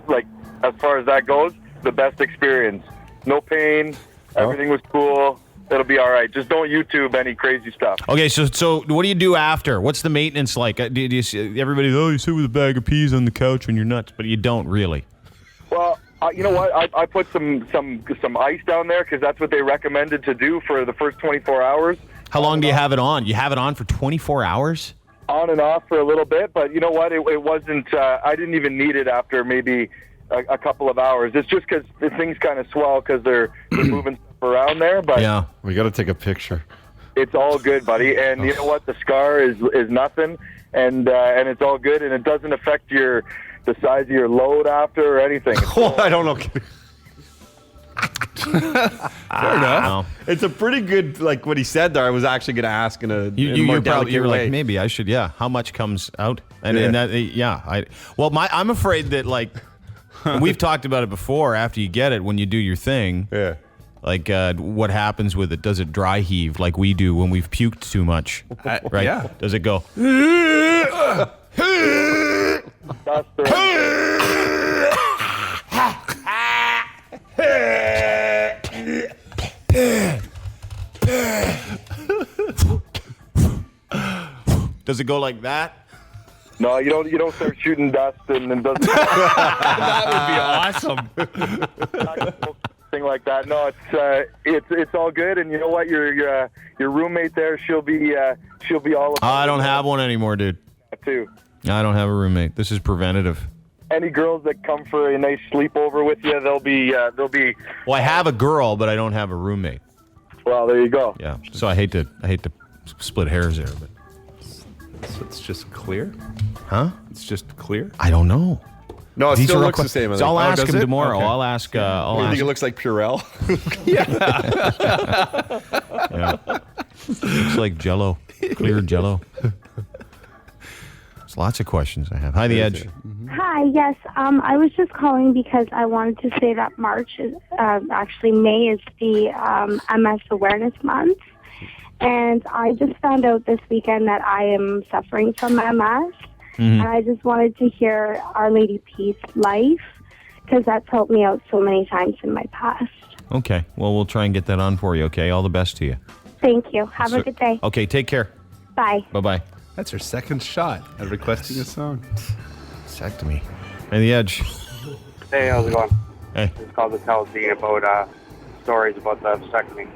like, as far as that goes, the best experience. No pain. Everything was cool. It'll be all right. Just don't YouTube any crazy stuff. Okay, so what do you do after? What's the maintenance like? Do you see, everybody, you sit with a bag of peas on the couch when you're nuts, but you don't really. Well, you know what? I put some ice down there because that's what they recommended to do for the first 24 hours. How long do you have it on? You have it on for 24 hours? On and off for a little bit, but you know what? It wasn't. I didn't even need it after maybe a couple of hours. It's just because the things kind of swell because they're moving stuff around there. But yeah, we got to take a picture. It's all good, buddy. And you know what? The scar is nothing, and it's all good, and it doesn't affect the size of your load after or anything. I don't know. Fair enough. No. It's a pretty good, like what he said there. I was actually going to ask in a more delicate you were way. like, maybe I should. Yeah, how much comes out? And that, I'm afraid that like we've talked about it before. After you get it, when you do your thing, like what happens with it? Does it dry heave like we do when we've puked too much? Right? Yeah. Does it go? Does it go like that? No, you don't start shooting dust and then doesn't. That would be awesome. Thing like that. No, it's all good. And you know what? Your roommate there, she'll be all. I don't have one anymore, dude. Too. I don't have a roommate. This is preventative. Any girls that come for a nice sleepover with you, they'll be. Well, I have a girl, but I don't have a roommate. Well, there you go. Yeah. So I hate to split hairs there, but So it's just clear? huh? It's just clear? I don't know. No, it These still are looks all the same. I So think. I'll ask does him it? tomorrow. Okay. I'll ask. You I'll think it ask. looks like Purell? Yeah. Looks like Jello, clear Jello. There's lots of questions I have. Hi, The Edge. Hi, yes. I was just calling because I wanted to say that March is actually May is the MS Awareness Month. And I just found out this weekend that I am suffering from MS. And I just wanted to hear Our Lady Peace Life because that's helped me out so many times in my past. Okay. Well, we'll try and get that on for you, okay? All the best to you. Thank you. Have a good day. Okay, take care. Bye. Bye-bye. That's her second shot at requesting a song. Vasectomy. Hey, The Edge. Hey, how's it going? Hey. Just called to tell Dean about stories about the vasectomy.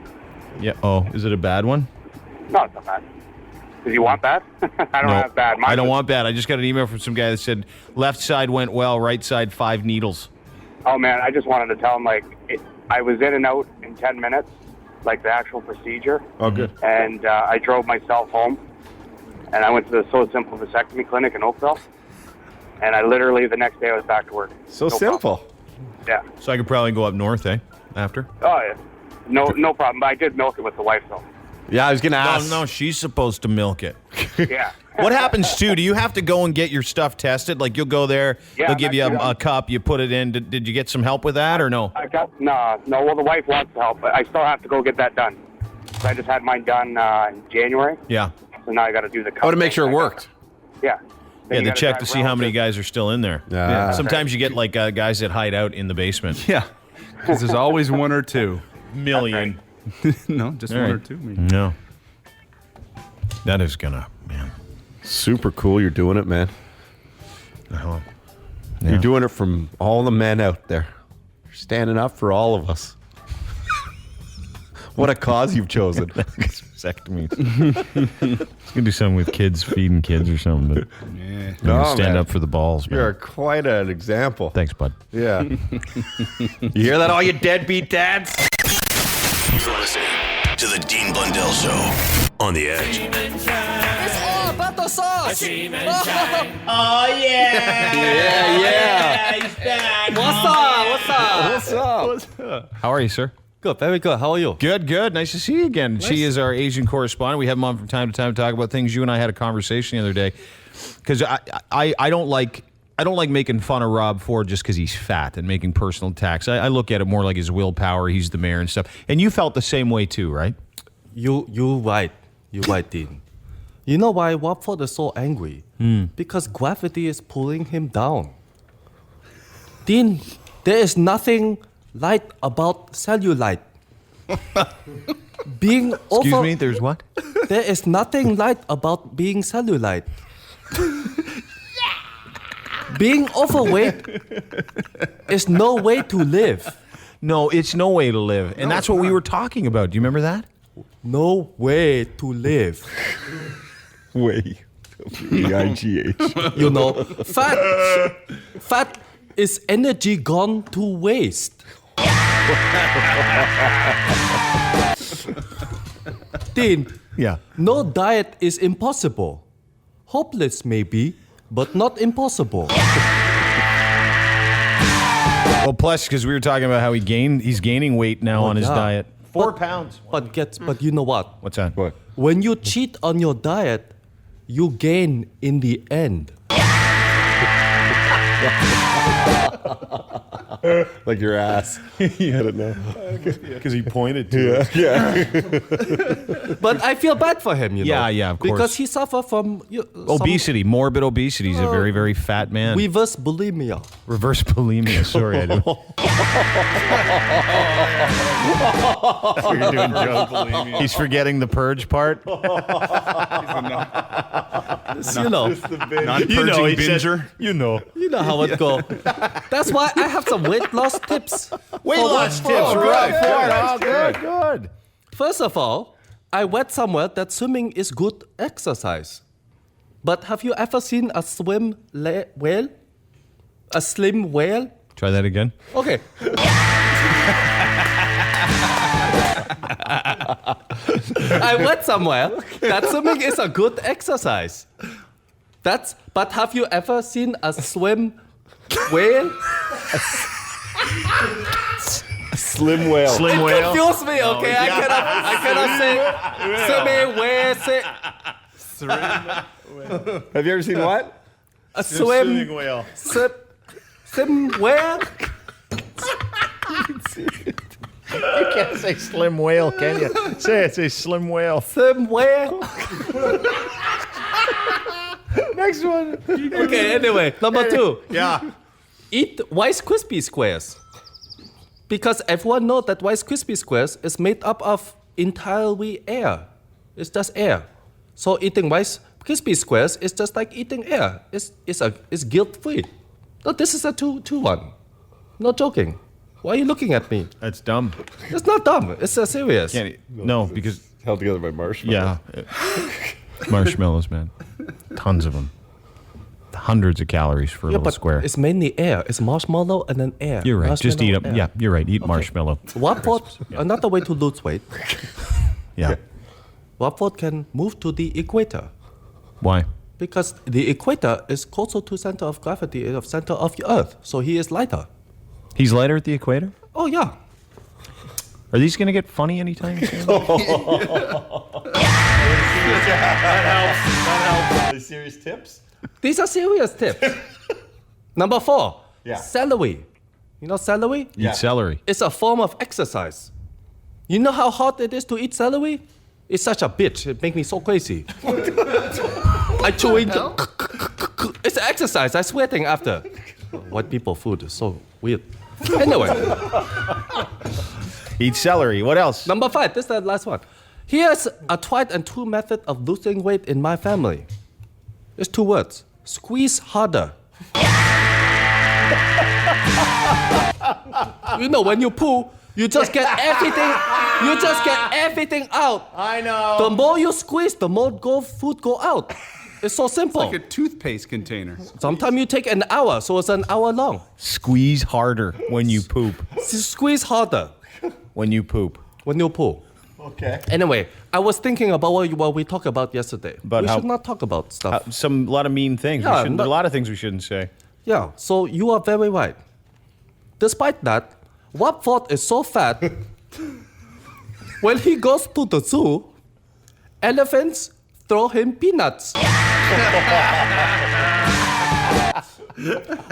Yeah. Oh, is it a bad one? No, it's not bad. Does you want bad? I don't have bad. I don't want bad. I just got an email from some guy that said left side went well, right side 5 needles. Oh, man, I just wanted to tell him, I was in and out in 10 minutes, like the actual procedure. Oh, good. And I drove myself home, and I went to the So Simple Vasectomy Clinic in Oakville. And I literally, the next day, I was back to work. So No simple. problem. Yeah. So I could probably go up north, after? Oh, yeah. No problem. But I did milk it with the wife, though. Yeah, I was going to ask. No, she's supposed to milk it. Yeah. What happens, too? Do you have to go and get your stuff tested? Like, you'll go there, Yeah, they'll give you actually, a cup, you put it in. Did you get some help with that, or no? No. Well, the wife wants to help, but I still have to go get that done. So I just had mine done in January. Yeah. So now I got to do the cup. Oh, to make sure it worked. Yeah. Yeah, you they gotta check to drive see how many guys are still in there. Yeah. Sometimes you get, like, guys that hide out in the basement. Yeah. Because there's always one or two. Million. No, just All one right. or two. Maybe. No. That is gonna, man. Super cool. You're doing it, man. Yeah. You're doing it from all the men out there. You're standing up for all of us. What a cause you've chosen. Vasectomy. It's gonna do something with kids, feeding kids or something. But Yeah. No, stand man. up for the balls, man. You're quite an example. Thanks, bud. Yeah. You hear that, all you deadbeat dads? You're listening to the Dean Blundell Show on the Edge. It's all about the sauce. Oh, yeah. Yeah. He's back. What's up? What's up? How are you, sir? Good, very good. How are you? Good. Nice to see you again. She is our Asian correspondent. We have him on from time to time to talk about things. You and I had a conversation the other day because I don't like making fun of Rob Ford just because he's fat and making personal attacks. I look at it more like his willpower. He's the mayor and stuff. And you felt the same way too, right? You right. You're right, Dean. You know why Rob Ford is so angry? Because gravity is pulling him down. Dean, there is nothing light about cellulite. Excuse me, there's what? There is nothing light about being cellulite. Being overweight is no way to live. No, it's no way to live. And that's what we were talking about. Do you remember that? No way to live. Way. W-E-I-G-H. You know, fat is energy gone to waste. Dean, yeah. No diet is impossible. Hopeless maybe, but not impossible. Well, plus, because we were talking about how he's gaining weight now on his diet. 4 pounds. But you know what? What's that? What? When you cheat on your diet, you gain in the end. Like your ass. I don't know. Because he pointed to it. Yeah. But I feel bad for him, you know. Yeah, of course. Because he suffers from obesity, morbid obesity. He's a very, very fat man. reverse bulimia. Reverse bulimia. Sorry, I didn't. You're doing Joe. He's forgetting the purge part. You know. Non-purging binger. You know how it go. That's why I have some weight loss tips. Weight loss tips. Right. Good. First of all, I read somewhere that swimming is good exercise. But have you ever seen a whale? A slim whale? Try that again. Okay. I read somewhere that swimming is a good exercise. But have you ever seen a whale. A slim whale. Slim It whale. confused me. Okay, Oh, I cannot say. Have you ever seen what? A swimming whale. Swim whale. You can't say slim whale, can you? Say it. Say slim whale. Swim whale. Next one. Okay, anyway, number 2. Yeah. Eat Rice Krispie Squares. Because everyone knows that Rice Krispie Squares is made up of entirely air. It's just air. So eating Rice Krispie Squares is just like eating air. It's guilt-free. No, this is a 2-1. Not joking. Why are you looking at me? That's dumb. It's not dumb. It's serious. No, because held together by marshmallows. Yeah. Marshmallows, man. Tons of them. Hundreds of calories for a little but square. it's mainly air. It's marshmallow and then air. You're right. Just eat them. Marshmallow, Yeah, air. you're right. Eat marshmallow. Watford, another way to lose weight. Yeah. Watford can move to the equator. Why? Because the equator is closer to center of gravity of center of the Earth. So he is lighter. He's lighter at the equator? Oh, yeah. Are these going to get funny anytime soon? That helps. Are they serious tips? These are serious tips. Number 4. Yeah. Celery. You know celery? Eat celery. It's a form of exercise. You know how hard it is to eat celery? It's such a bitch. It makes me so crazy. I chewing. It's an exercise. I'm sweating after. White people food is so weird. Anyway. Eat celery. What else? Number 5. This is the last one. Here's a tried and true method of losing weight in my family. It's 2 words. Squeeze harder. You know, when you poo, you just get everything. You just get everything out. I know. The more you squeeze, the more food go out. It's so simple. It's like a toothpaste container. Sometimes you take an hour, so it's an hour long. Squeeze harder when you poop. Squeeze harder. When you poop. When you poo. Okay. Anyway, I was thinking about what we talked about yesterday. But we how- should not talk about stuff. A lot of mean things. Yeah, There are a lot of things we shouldn't say. Yeah, so you are very right. Despite that, Watford is so fat. When he goes to the zoo, elephants throw him peanuts.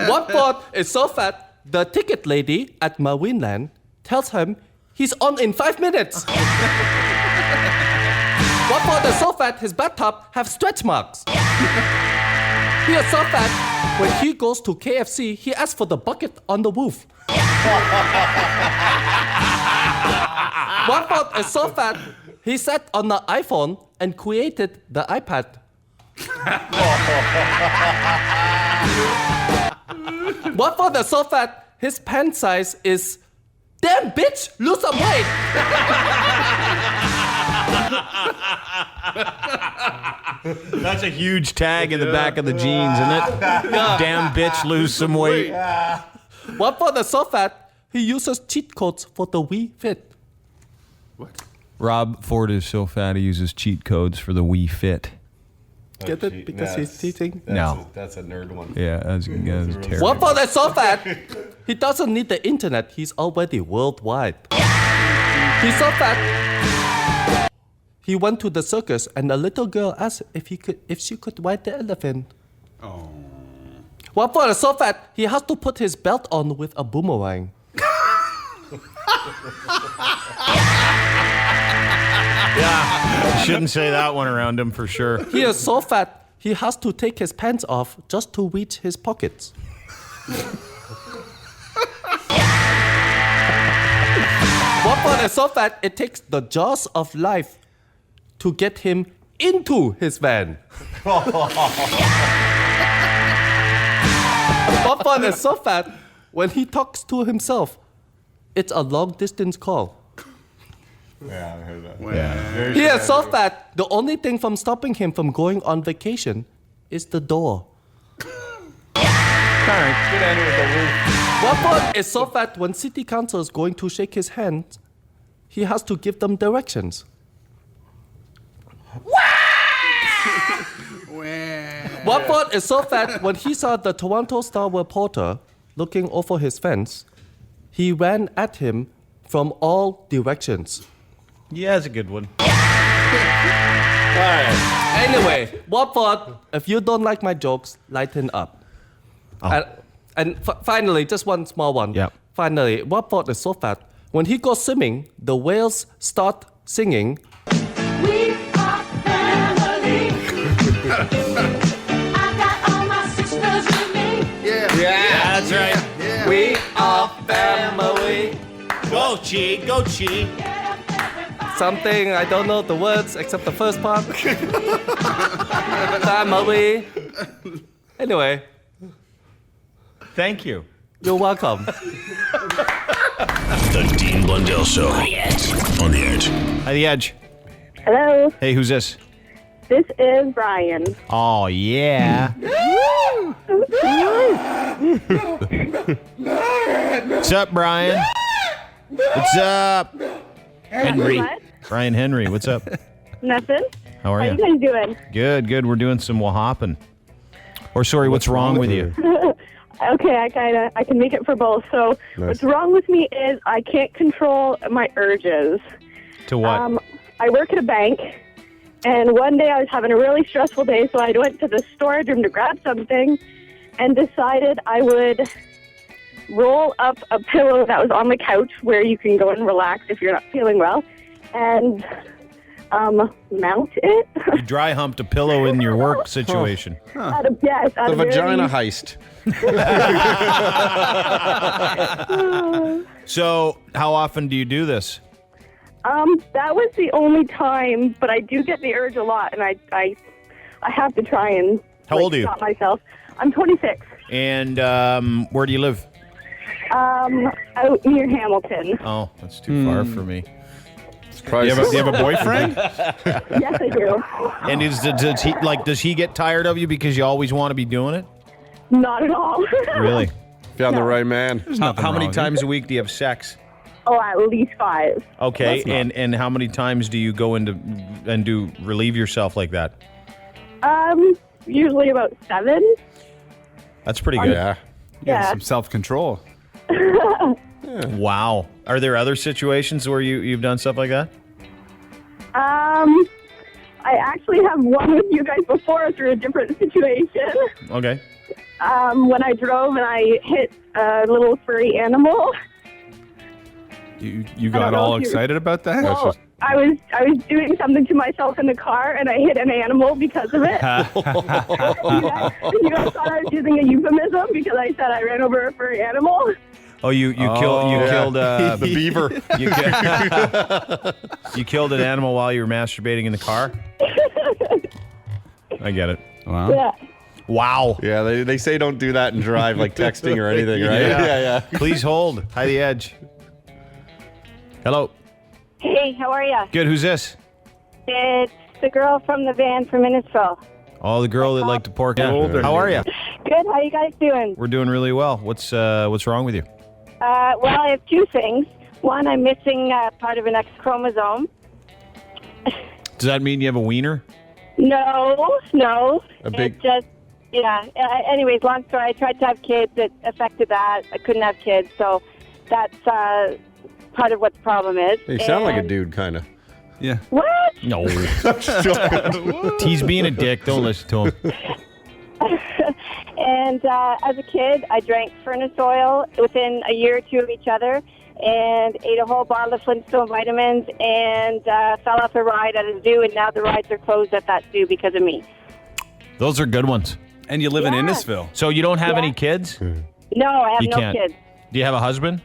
Watford is so fat, the ticket lady at Marineland tells him he's on in 5 minutes. Watford is so fat, his bathtub have stretch marks. He is so fat, when he goes to KFC, he asks for the bucket on the roof. Watford is so fat, he sat on the iPhone and created the iPad. Watford is so fat, his pant size is, damn bitch, lose some weight. That's a huge tag in the back of the jeans, isn't it? Yeah. Damn bitch, lose some weight. Watford is so fat, he uses cheat codes for the Wii Fit. Rob Ford is so fat he uses cheat codes for the Wii Fit. Get it? Because he's cheating? No. That's a nerd one. Yeah, that's terrible. Watford is so fat, he doesn't need the internet, he's already worldwide. He's so fat, he went to the circus and a little girl asked if she could ride the elephant. Oh. Watford is so fat, he has to put his belt on with a boomerang. Yeah, shouldn't say that one around him for sure. He is so fat, he has to take his pants off just to reach his pockets. Watford is so fat, it takes the jaws of life to get him into his van. Watford is so fat, when he talks to himself, it's a long distance call. Yeah, I heard that. Yeah. He is so fat, the only thing from stopping him from going on vacation is the door. Good ending with the roof. Watford is so fat, when city council is going to shake his hand, he has to give them directions. Watford is so fat, when he saw the Toronto Star reporter looking over his fence, he ran at him from all directions. Yeah, that's a good one. Anyway, Watford, if you don't like my jokes, lighten up. And finally, just one small one. Yeah. Finally, Watford is so fat. When he goes swimming, the whales start singing. We are family. I got all my sisters with me. Yeah, that's right. Yeah. We are family. Go, Chi. Go, Chi. Something, I don't know the words except the first part. Family. Anyway. Thank you. You're welcome. The Dean Blundell Show. On the Edge. On the Edge. Hi, The Edge. Hello, Hey, who's this? this is Brian. Oh, yeah. What's up, Brian? What's up? Henry. What? Brian Henry, what's up? Nothing. How are How you? you guys doing? Good. We're doing some whopping. Or sorry, what's wrong with you? Okay, I can make it for both. So what's wrong with me is I can't control my urges. To what? I work at a bank, and one day I was having a really stressful day, so I went to the storage room to grab something and decided I would roll up a pillow that was on the couch where you can go and relax if you're not feeling well, and mount it. You dry humped a pillow in your work situation. Out of, yes, out The of vagina really- heist. So, how often do you do this? That was the only time, but I do get the urge a lot, and I have to try and How old are you? stop myself. I'm 26. And where do you live? Out near Hamilton. Oh, that's too far for me. Do you have a boyfriend? Yes, I do. And does he get tired of you because you always want to be doing it? Not at all. Really? Found the right man. How many times a week do you have sex? Oh, at least 5. Okay, and how many times do you go into and do relieve yourself like that? Usually about 7. That's pretty good. Yeah. Yeah. Some self-control. Wow. Are there other situations where you've done stuff like that? I actually have one with you guys before through a different situation. Okay. When I drove and I hit a little furry animal. You got all excited about that? Well, I was doing something to myself in the car and I hit an animal because of it. You guys thought I was using a euphemism because I said I ran over a furry animal. Oh, you killed the beaver. You killed an animal while you were masturbating in the car? I get it. Wow. Yeah. Wow. Yeah, they say don't do that and drive, like texting or anything, right? Yeah. Please hold. Hi, The Edge. Hello. Hey, how are ya? Good. Who's this? It's the girl from the van from Innisfil. Oh, the girl that liked to pork. Older. How are you? Good. How you guys doing? We're doing really well. What's wrong with you? Well, I have 2 things. One, I'm missing part of an X chromosome. Does that mean you have a wiener? No. A big- It just, yeah. Anyways, long story. I tried to have kids. It affected that. I couldn't have kids. So that's part of what the problem is. You sound like a dude, kind of. Yeah. What? No. He's being a dick. Don't listen to him. And as a kid, I drank furnace oil within a year or 2 of each other and ate a whole bottle of Flintstone vitamins and fell off a ride at a zoo, and now the rides are closed at that zoo because of me. Those are good ones. And you live in Innisfil. So you don't have any kids? No, I have You no can't. kids. Do you have a husband?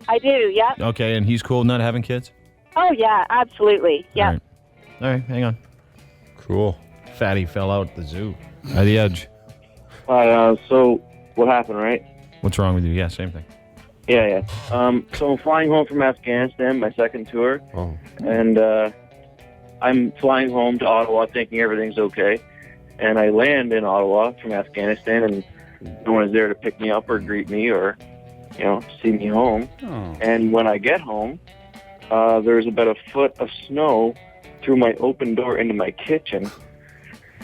I do, yeah. Okay, and he's cool not having kids? Oh, yeah, absolutely. Yeah. All right, hang on. Cool. Fatty fell out at the zoo. At The Edge. So what happened, right? What's wrong with you? Yeah, same thing. Yeah. So I'm flying home from Afghanistan, my second tour. Oh. And I'm flying home to Ottawa thinking everything's okay. And I land in Ottawa from Afghanistan, and no one is there to pick me up or greet me or, see me home. Oh. And when I get home, there's about a foot of snow through my open door into my kitchen.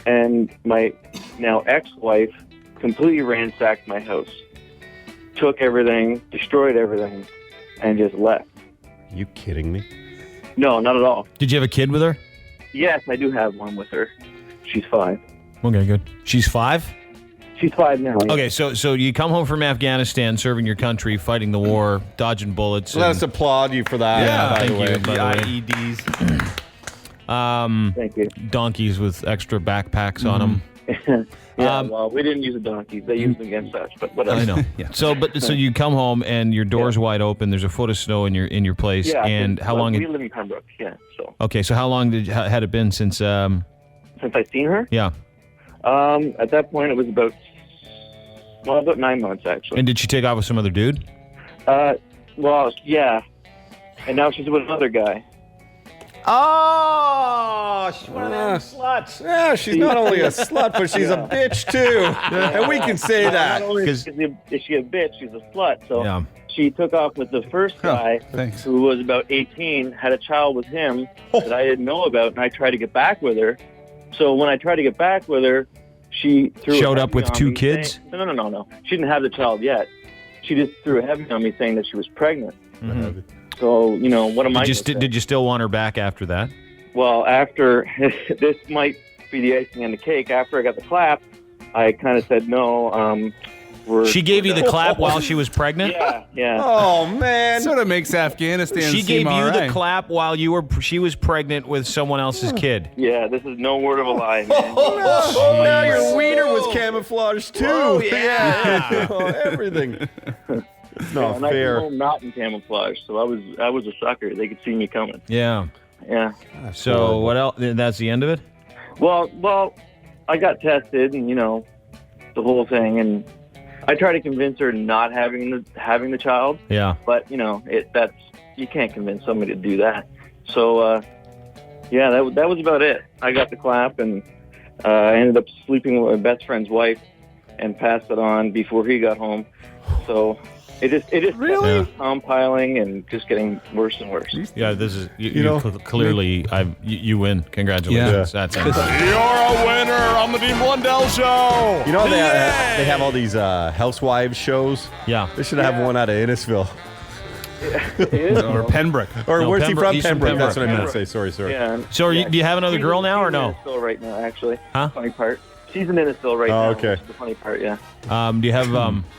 And my now ex-wife completely ransacked my house. took everything, destroyed everything, and just left. You kidding me? No, not at all. Did you have a kid with her? Yes, I do have one with her. She's 5. Okay, good. She's 5? She's 5 now. Yeah. Okay, so you come home from Afghanistan, serving your country, fighting the war, dodging bullets. Let us applaud you for that. Yeah, by thank the way. you. By the way. IEDs. Thank you. Donkeys with extra backpacks on them. Yeah, well, we didn't use the donkeys. They used them against us, but whatever. I know. So you come home and your door's wide open. There's a foot of snow in your place. Yeah, and how long? We live in Pembroke, yeah. So. Okay, so how long had it been since? Since I seen her? Yeah. At that point, it was about 9 months actually. And did she take off with some other dude? Well, yeah. And now she's with another guy. Oh, she's one of them sluts. Yeah, she's not only a slut, but she's a bitch too. And we can say that. Not only is she a bitch, she's a slut. So she took off with the first guy, who was about 18, had a child with him that I didn't know about, and I tried to get back with her. So when I tried to get back with her, she showed up with 2 kids? No. She didn't have the child yet. She just threw a heavy on me saying that she was pregnant. Mm-hmm. So, what am I gonna say? Did you still want her back after that? Well, after, this might be the icing on the cake. After I got the clap, I kind of said no. She gave you the clap while she was pregnant? Yeah. Oh, man. Sort of makes Afghanistan She seem gave you all the right. clap while she was pregnant with someone else's kid. Yeah, this is no word of a lie, man. Oh, now your wiener was camouflaged too. Oh, yeah. Oh, everything. It's not and I fair. came home not in camouflage, so I was a sucker. They could see me coming. Yeah. Yeah. So what else? That's the end of it? Well, I got tested, and the whole thing, and I tried to convince her not having the child. Yeah. But that's you can't convince somebody to do that. So yeah, that was about it. I got the clap, and I ended up sleeping with my best friend's wife, and passed it on before he got home. So. It just really compiling and just getting worse and worse. Yeah, this is clearly you win. Congratulations. Yeah. That's You're a winner on the Dean Blundell Show. They have all these housewives shows. Yeah, they should have one out of Innisfil. Or Pembroke. Or where's he from? He's from Pembroke. That's what I meant to Pembroke. say. Sorry. Yeah. So do you have another girl now or no? She's in Innisfil right now, actually. Huh? Funny part. She's in Innisfil right now. Okay. Which is the funny part, yeah. Do you have?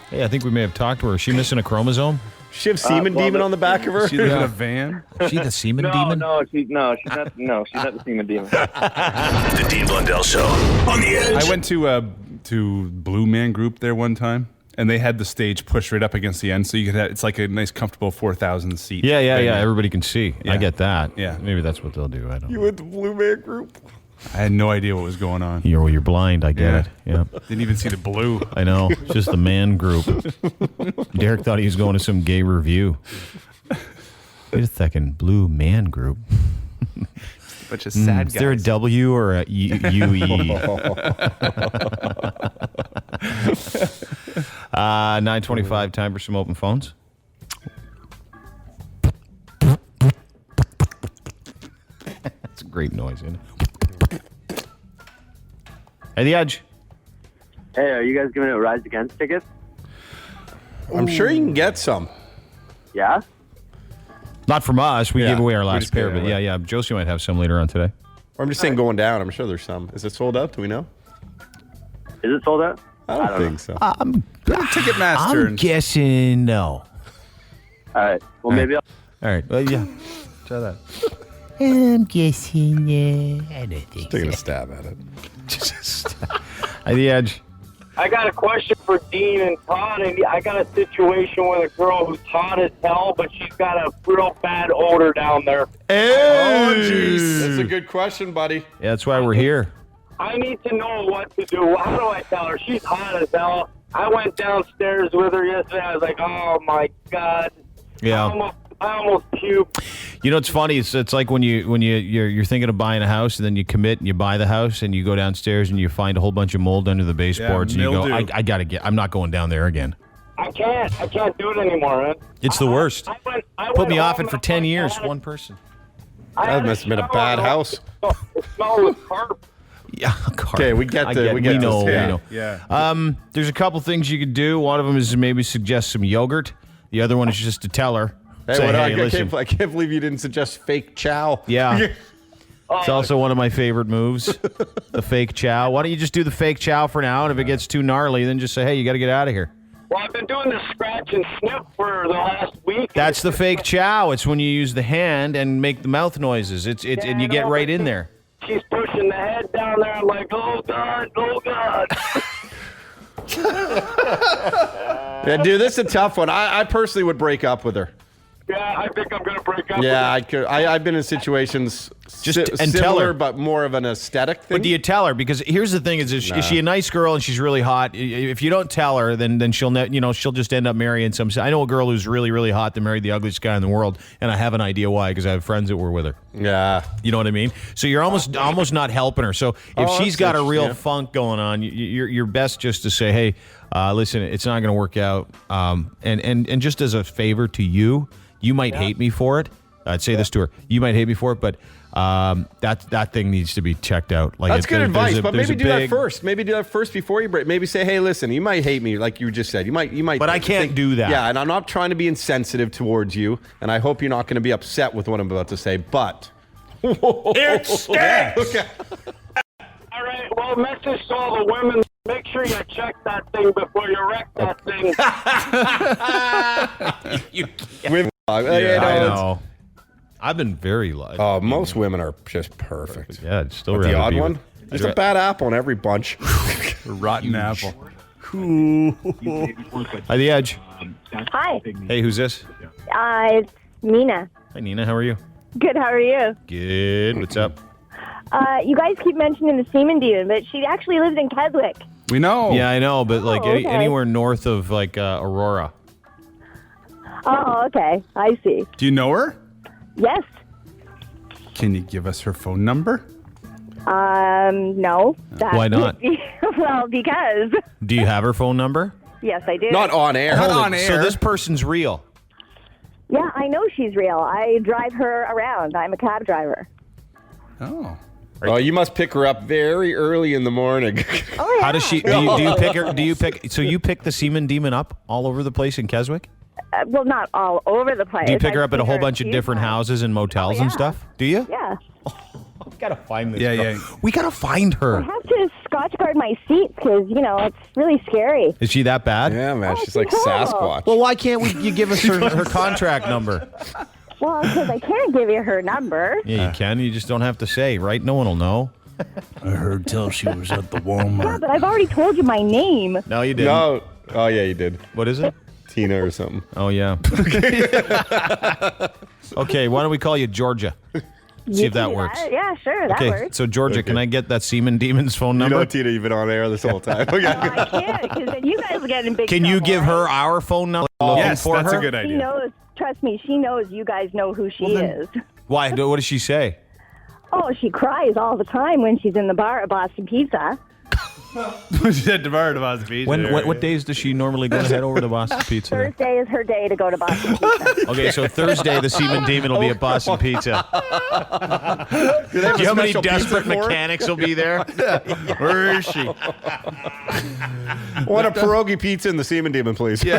Hey, I think we may have talked to her. Is she missing a chromosome? She have semen demon on the back of her? She live in a van? Is she the semen demon? No, she's not the semen demon. The Dean Blundell Show on the Edge. I went to Blue Man Group there one time, and they had the stage pushed right up against the end, so you could have, it's like a nice, comfortable 4,000 seat. Yeah. venue. Everybody can see. Yeah. I get that. Yeah. Maybe that's what they'll do. I don't know. You went to Blue Man Group? I had no idea what was going on. You're blind. I get it. Yeah. Didn't even see the blue. I know. It's just the man group. Derek thought he was going to some gay review. Wait a second. Blue Man Group. Bunch of sad Is there a guys. W or a UE? 9:25. Time for some open phones. That's a great noise, isn't it? Hey, The Edge. Hey, are you guys giving out Rise Against tickets? I'm sure you can get some. Yeah? Not from us. We Yeah, gave away our we last just gave pair, it but away. yeah. Josie might have some later on today. Or I'm just saying going down. I'm sure there's some. Is it sold out? Do we know? Is it sold out? I don't think so. I'm Ticketmaster. I'm guessing no. All right. Well, maybe I'll... All right. Well, yeah. Try that. I'm guessing, I don't think Taking a stab at it. Hey, The Edge. I got a question for Dean and Todd, and I got a situation with a girl who's hot as hell, but she's got a real bad odor down there. Oh, jeez. That's a good question, buddy. Yeah, that's why we're here. I need to know what to do. How do I tell her? She's hot as hell. I went downstairs with her yesterday. I was like, oh, my God. Yeah. I almost puked. You know, it's funny. It's like when you're thinking of buying a house, and then you commit and you buy the house, and you go downstairs and you find a whole bunch of mold under the baseboards, and you go, I gotta get. I'm not going down there again. I can't do it anymore, man. It's the worst. I went Put me off home it for and 10 I years. had a- One person. I That had a must have been a shower bad and house. It smelled with carp. Yeah, Okay, we get the. we know. this. We know. Yeah. There's a couple things you could do. One of them is maybe suggest some yogurt. The other one is just to tell her. Hey, Say, I listen. can't believe you didn't suggest fake chow. Yeah. It's also one of my favorite moves, the fake chow. Why don't you just do the fake chow for now, and if it gets too gnarly, then just say, hey, you got to get out of here. Well, I've been doing this scratch and sniff for the last week. That's the fake chow. It's when you use the hand and make the mouth noises. And you get right in there. She's pushing the head down there. I'm like, oh, God, oh, God. Yeah, dude, this is a tough one. I personally would break up with her. Yeah, I think I'm going to break up Yeah, with I could. I've been in situations and tell similar, her. but more of an aesthetic thing. But do you tell her? Because here's the thing: is she a nice girl and she's really hot? If you don't tell her, then she'll she'll just end up marrying some. I know a girl who's really really hot that married the ugliest guy in the world, and I have an idea why because I have friends that were with her. Yeah, you know what I mean. So you're almost not helping her. So if she's got a real funk going on, you're best just to say, hey, listen, it's not going to work out, and just as a favor to you. You might hate me for it. I'd say this to her. You might hate me for it, but that thing needs to be checked out. Like that's good advice, but maybe do that first. Maybe do that first before you break. Maybe say, "Hey, listen, you might hate me, like you just said. You might." But I can't do that. Yeah, and I'm not trying to be insensitive towards you, and I hope you're not going to be upset with what I'm about to say. But it stinks. Okay. All right. Well, message to all the women: make sure you check that thing before you wreck that thing. I know. I've been very lucky. Oh, most women are just perfect. Yeah, it's still but the odd one. With, There's a bad apple in every bunch. Rotten apple. Hi, The Edge. Hi. Hey, who's this? It's Nina. Hi, Nina. How are you? Good, how are you? Good. What's up? You guys keep mentioning the semen demon, but she actually lives in Keswick. We know. Yeah, I know, but like okay. anywhere north of like Aurora. Oh, okay. I see. Do you know her? Yes. Can you give us her phone number? No. Why not? Well, because. Do you have her phone number? Yes, I do. Not on air. Not on air. So this person's real. Yeah, I know she's real. I drive her around. I'm a cab driver. Oh. Oh, you must pick her up very early in the morning. Oh, yeah. How does she? Do you pick her? Do you pick? So you pick the semen demon up all over the place in Keswick? Well, not all over the place. Do you pick her I've up at a seen whole her bunch of few different times. houses and motels and stuff? Do you? Yeah. We gotta find this. Yeah, girl. yeah. We gotta find I her. have to Scotch guard my seats because, it's really scary. Is she that bad? Yeah, man. She's like cool. Sasquatch. Well, why can't you give us her contract number? Well, because I can't give you her number. Yeah, you can. You just don't have to say, right? No one will know. I heard tell she was at the Yeah, Walmart. but I've already told you my name. No, you didn't. No. Oh, yeah, you did. What is it? Tina or something. Oh, yeah. Okay, why don't we call you Georgia? See if that works. Yeah, sure, that Okay, works. so Georgia, can I get that semen demon's phone You number? know, Tina, you've been on air this whole time. Okay. I can't because then you guys will get in big Can you trouble, give right? her our phone number? Looking Yes, for that's her? a good She idea. knows. Trust me, she knows you guys know who she is. Why? What does she say? Oh, she cries all the time when she's in the bar at Boston Pizza. She said to Boston Pizza. What days does she normally go to head over to Boston Pizza? Thursday is her day to go to Boston Pizza. Okay, so Thursday the semen demon will be at Boston Pizza. Do you know how many desperate mechanics will be there? Where is she? I want a pierogi pizza and the semen demon, please. Yeah.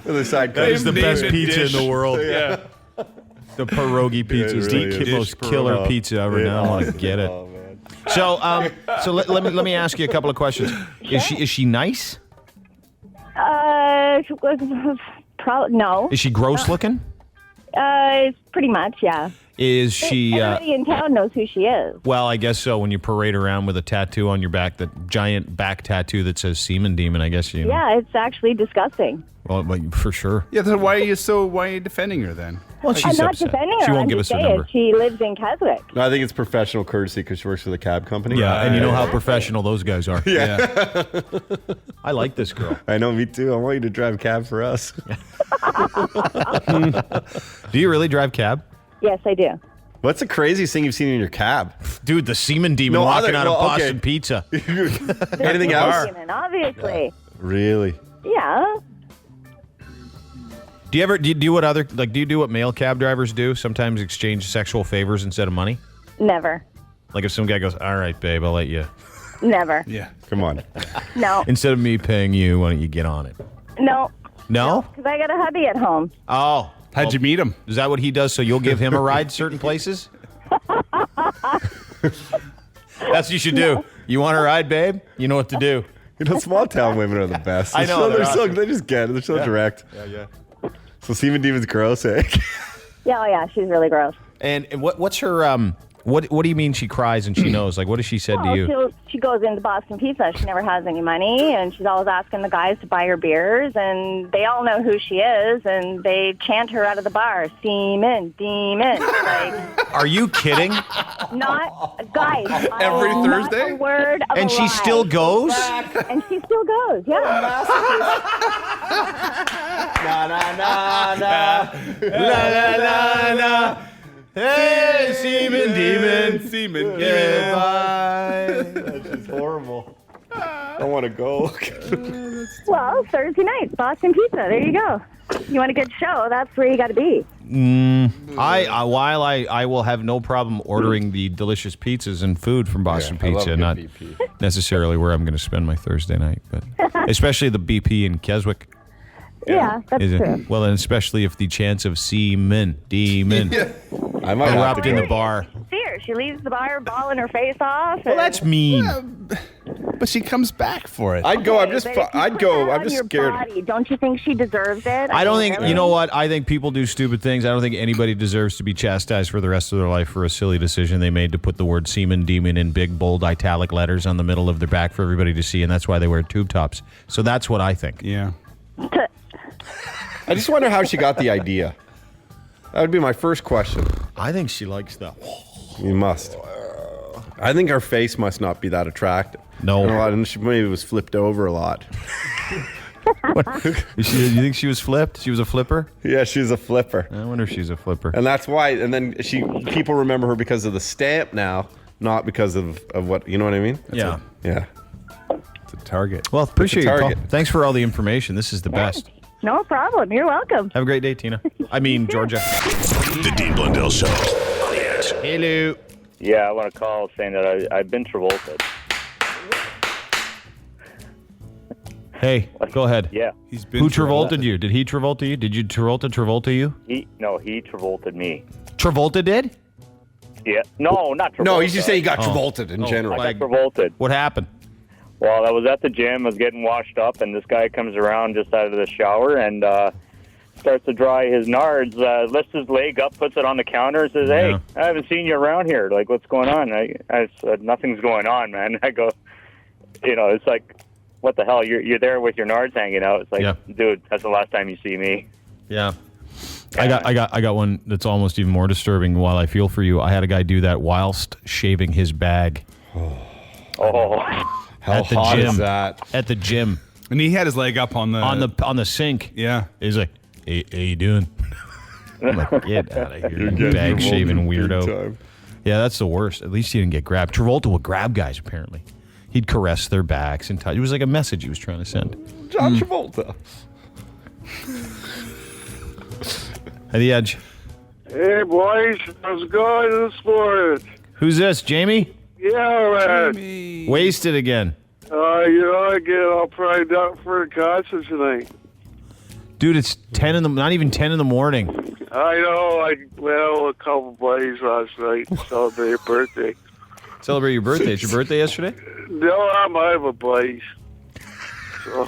The side That is the Name best and pizza dish. in the world. Yeah. The pierogi pizza is really the is. most killer pizza ever. Now I want to get it. Oh, man. So let me ask you a couple of questions. Is she nice? No. Is she gross looking? It's pretty much, yeah. Is she? Everybody in town knows who she is. Well, I guess so. When you parade around with a tattoo on your back, that giant back tattoo that says "Semen Demon," I guess you know. Yeah, it's actually disgusting. Well, for sure. Yeah, so why are you defending her then? Well, she's I'm not upset. defending her. She won't I'm give just us her saying number. she lives in Keswick. No, I think it's professional courtesy because she works for the cab company. Yeah, and you know how professional those guys are. Yeah. I like this girl. I know, me too. I want you to drive cab for us. Do you really drive cab? Yes, I do. What's the craziest thing you've seen in your cab? Dude, the semen demon walking out of Boston Pizza. Anything else? Obviously. Really? Yeah. Do you do what other do you do what male cab drivers do? Sometimes exchange sexual favors instead of money. Never. Like if some guy goes, "All right, babe, I'll let you." Never. Yeah, come on. No. Instead of me paying you, why don't you get on it? No. No. Because I got a hubby at home. Oh, how'd you meet him? Is that what he does? So you'll give him a ride certain places? That's what you should do. You want a ride, babe? You know what to do. You know, small town women are the best. I know, they're awesome. They just get it. They're so Yeah. direct. Yeah. So Seaman Demon's gross, eh? Yeah, oh yeah, she's really gross. And what's her what do you mean she cries and she knows? Like what has she said to you? She goes into Boston Pizza. She never has any money, and she's always asking the guys to buy her beers, and they all know who she is, and they chant her out of the bar, "Seaman, demon." Like, Are you kidding? not guys. Every not Thursday? a word of And a she lie. still goes? And she still goes. Yeah. Na na na na la la la la. Hey, Seaman Demon, Seaman Demon. That's just horrible. I want to go. Well, Thursday night, Boston Pizza. There you go. You want a good show? That's where you got to be. While I will have no problem ordering the delicious pizzas and food from Boston I love Pizza, good not BP. necessarily where I'm going to spend my Thursday night, but especially the BP in Keswick. Yeah, that's Is it? true. Well, and especially if the chance of Seaman Demon I might have erupt to in go. the bar. See her. She leaves the bar bawling her face off. Well, that's mean. But she comes back for it. I'd go. I'm just. But if you I'd put go. that I'm on just your scared. Body, don't you think she deserves it? I don't mean, think, really? you know what? I think people do stupid things. I don't think anybody deserves to be chastised for the rest of their life for a silly decision they made to put the word Seaman Demon in big, bold, italic letters on the middle of their back for everybody to see, and that's why they wear tube tops. So that's what I think. Yeah. I just wonder how she got the idea. That would be my first question. I think she likes that. You must. I think her face must not be that attractive. No. And she maybe was flipped over a lot. You think she was flipped? She was a flipper? Yeah, she's a flipper. I wonder if she's a flipper. And that's why. And then people remember her because of the stamp now, not because of what, you know what I mean? Yeah. Yeah. It's a target. Well, appreciate your call. target. Thanks for all the information. This is the best. No problem. You're welcome. Have a great day, Tina. I mean, Georgia. The Dean Blundell Show on the Edge. Hello. Yeah, I want to call saying that I've been Travolta. Hey, go ahead. Yeah. He's been Who Travolta'd you? Did he Travolta you? Did you Travolta you? He Travolta'd me. Travolta did? Yeah. No, not Travolta. No, he's just saying he got Oh. Travolta'd in general. I got Travolta'd. What happened? Well, I was at the gym. I was getting washed up, and this guy comes around just out of the shower and starts to dry his nards, lifts his leg up, puts it on the counter, and says, "Hey, Yeah. I haven't seen you around here. Like, what's going on?" I said, "Nothing's going on, man." I go, it's like, what the hell? You're there with your nards hanging out. It's like, Yeah. dude, that's the last time you see me. Yeah. I got one that's almost even more disturbing. While I feel for you, I had a guy do that whilst shaving his bag. Oh. How at the hot gym. is that? At the gym. And he had his leg up on the sink. Yeah. He's like, "Hey, how you doing?" I'm like, "Get out of here, you bag shaving weirdo." Yeah, that's the worst. At least he didn't get grabbed. Travolta would grab guys, apparently. He'd caress their backs and touch. It was like a message he was trying to send. John Travolta. At the Edge. Hey, boys. How's it going this morning? Who's this, Jamie? Yeah, man. Wasted again. I get all primed up for a concert tonight. Dude, it's 10 in the, not even 10 in the morning. I know. I went out with a couple buddies last night to celebrate a birthday. Celebrate your birthday. It's your birthday yesterday? No, I'm my buddies. So.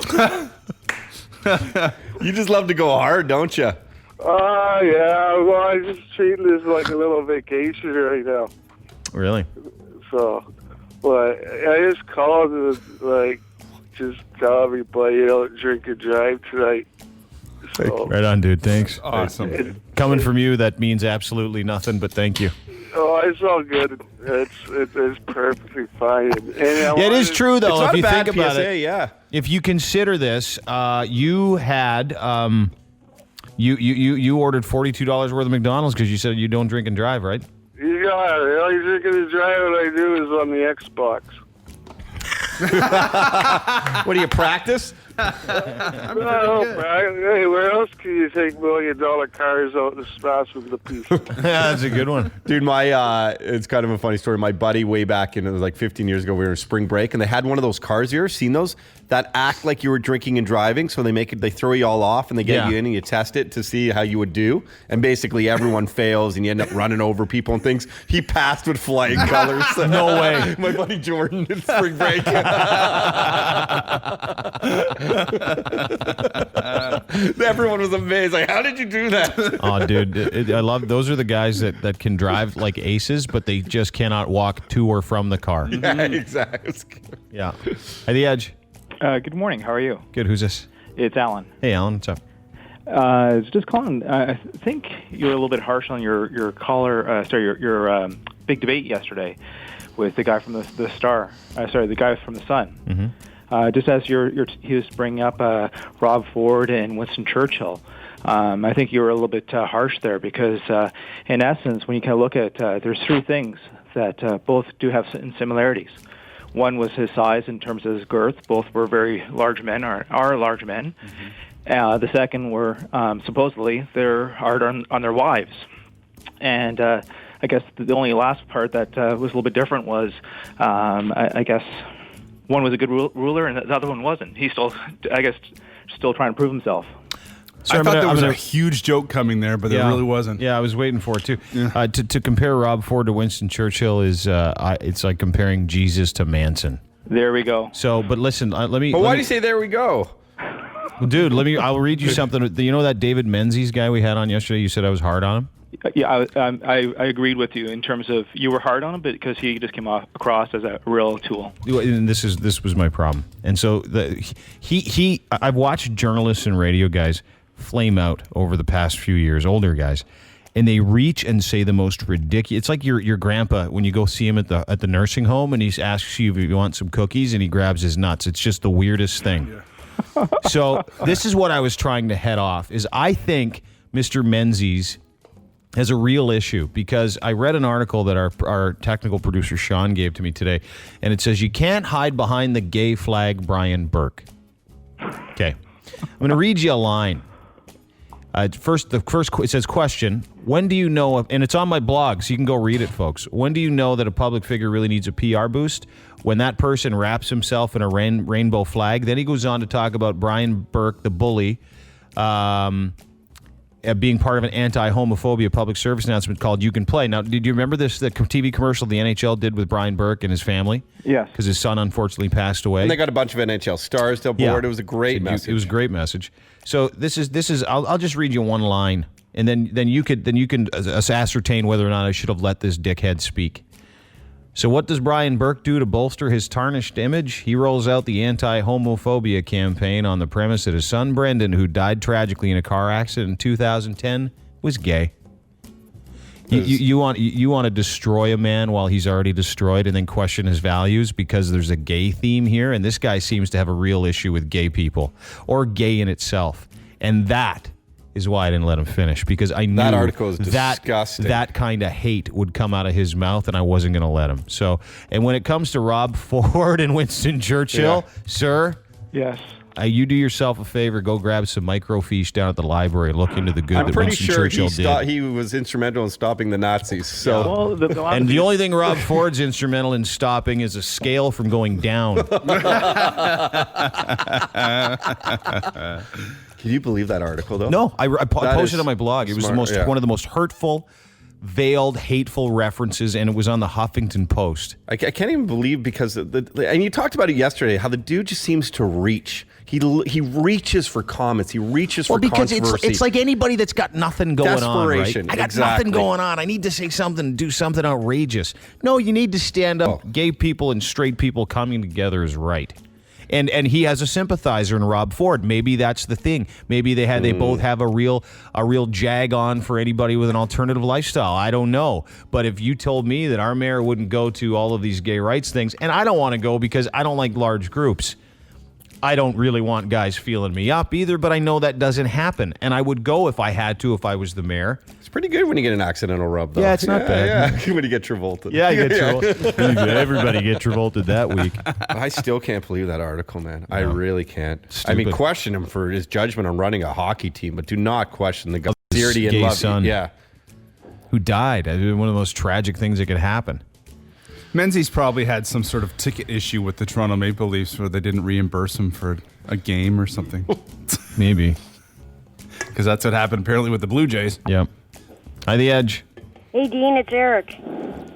You just love to go hard, don't you? Yeah. Well, I'm just treating this like a little vacation right now. Really? So, but I just called to, just tell everybody don't drink and drive tonight. So, Right on, dude. Thanks. Awesome. Coming from you, that means absolutely nothing, but thank you. oh, it's all good. It's perfectly fine. And Yeah, it is true, though. It's not if a you bad think about PSA, it, yeah. If you consider this, you had you ordered $42 worth of McDonald's because you said you don't drink and drive, right? You got it. The only drinking and driving I do is on the Xbox. What do you practice? Hey, where else can you take $1 million cars out and smash with the people? That's a good one. Dude, it's kind of a funny story. My buddy way back in, it was like 15 years ago, we were in spring break, and they had one of those cars. You ever seen those? That act like you were drinking and driving, so they throw you all off, and they get you in, and you test it to see how you would do. And basically everyone fails, and you end up running over people and things. He passed with flying colors. No way. My buddy Jordan in spring break. Everyone was amazed. Like, how did you do that? Oh, dude, I love those are the guys that can drive like aces, but they just cannot walk to or from the car. Yeah, exactly. Yeah. Hey, The Edge. Good morning. How are you? Good. Who's this? It's Alan. Hey, Alan. What's up? It's just calling. I think you were a little bit harsh on your caller. Your big debate yesterday with the guy from the Star. The guy from the Sun. Mm-hmm. Just as he was bringing up Rob Ford and Winston Churchill. I think you were a little bit harsh there because, in essence, when you kind of look at, there's three things that both do have similarities. One was his size in terms of his girth. Both were very large men, are large men. Mm-hmm. The second were supposedly they're hard on their wives. And I guess the only last part that was a little bit different was, I guess, one was a good ruler and the other one wasn't. He's still, I guess, still trying to prove himself. I thought there was a huge joke coming there, but there really wasn't. Yeah, I was waiting for it too. Yeah. To compare Rob Ford to Winston Churchill is it's like comparing Jesus to Manson. There we go. So, but listen, let me. But why do you say there we go? Well, dude, I'll read you something. You know that David Menzies guy we had on yesterday? You said I was hard on him? Yeah, I agreed with you in terms of you were hard on him, but because he just came across as a real tool. And this was my problem. And so I've watched journalists and radio guys flame out over the past few years, older guys, and they reach and say the most ridiculous. It's like your grandpa when you go see him at the nursing home, and he asks you if you want some cookies, and he grabs his nuts. It's just the weirdest thing. Yeah. So this is what I was trying to head off. Is I think Mr. Menzies has a real issue because I read an article that our technical producer Sean gave to me today, and it says you can't hide behind the gay flag, Brian Burke. Okay, I'm going to read you a line. First, it says, question, when do you know, and it's on my blog, so you can go read it, folks. When do you know that a public figure really needs a PR boost? When that person wraps himself in a rainbow flag. Then he goes on to talk about Brian Burke, the bully, being part of an anti-homophobia public service announcement called You Can Play. Now, did you remember the TV commercial the NHL did with Brian Burke and his family? Yes. Because his son unfortunately passed away. And they got a bunch of NHL stars to board. Yeah. It was a great message. It was a great message. So this is. I'll just read you one line, and then you can ascertain whether or not I should have let this dickhead speak. So what does Brian Burke do to bolster his tarnished image? He rolls out the anti-homophobia campaign on the premise that his son Brendan, who died tragically in a car accident in 2010, was gay. You want to destroy a man while he's already destroyed and then question his values because there's a gay theme here, and this guy seems to have a real issue with gay people or gay in itself, and that is why I didn't let him finish, because I knew that article is disgusting. That kind of hate would come out of his mouth, and I wasn't going to let him. So, and when it comes to Rob Ford and Winston Churchill, sir, yes. You do yourself a favor, go grab some microfiche down at the library, look into the good that Winston Churchill did. He was instrumental in stopping the Nazis. So, and the only thing Rob Ford's instrumental in stopping is a scale from going down. Can you believe that article, though? No, I posted it on my blog. It was one of the most hurtful, veiled, hateful references, and it was on the Huffington Post. I can't even believe because and you talked about it yesterday, how the dude just seems to reach. He reaches for comments. He reaches for controversy. Because it's like anybody that's got nothing going on, right? Desperation. I got nothing going on. I need to say something, do something outrageous. No, you need to stand up. Oh. Gay people and straight people coming together is right. And he has a sympathizer in Rob Ford. Maybe that's the thing. Maybe they both have a real jag on for anybody with an alternative lifestyle. I don't know. But if you told me that our mayor wouldn't go to all of these gay rights things, and I don't want to go because I don't like large groups. I don't really want guys feeling me up either, but I know that doesn't happen. And I would go if I had to, if I was the mayor. It's pretty good when you get an accidental rub, though. Yeah, it's not bad. Yeah, when you get Travolta. Yeah, you get Travolta. Everybody get Travolta that week. I still can't believe that article, man. I really can't. Stupid. I mean, question him for his judgment on running a hockey team, but do not question the guy's His sincerity and gay love. son. Yeah. Who died. One of the most tragic things that could happen. Menzies probably had some sort of ticket issue with the Toronto Maple Leafs where they didn't reimburse him for a game or something. Maybe. Because that's what happened apparently with the Blue Jays. Yep. Hi, The Edge. Hey, Dean, it's Eric.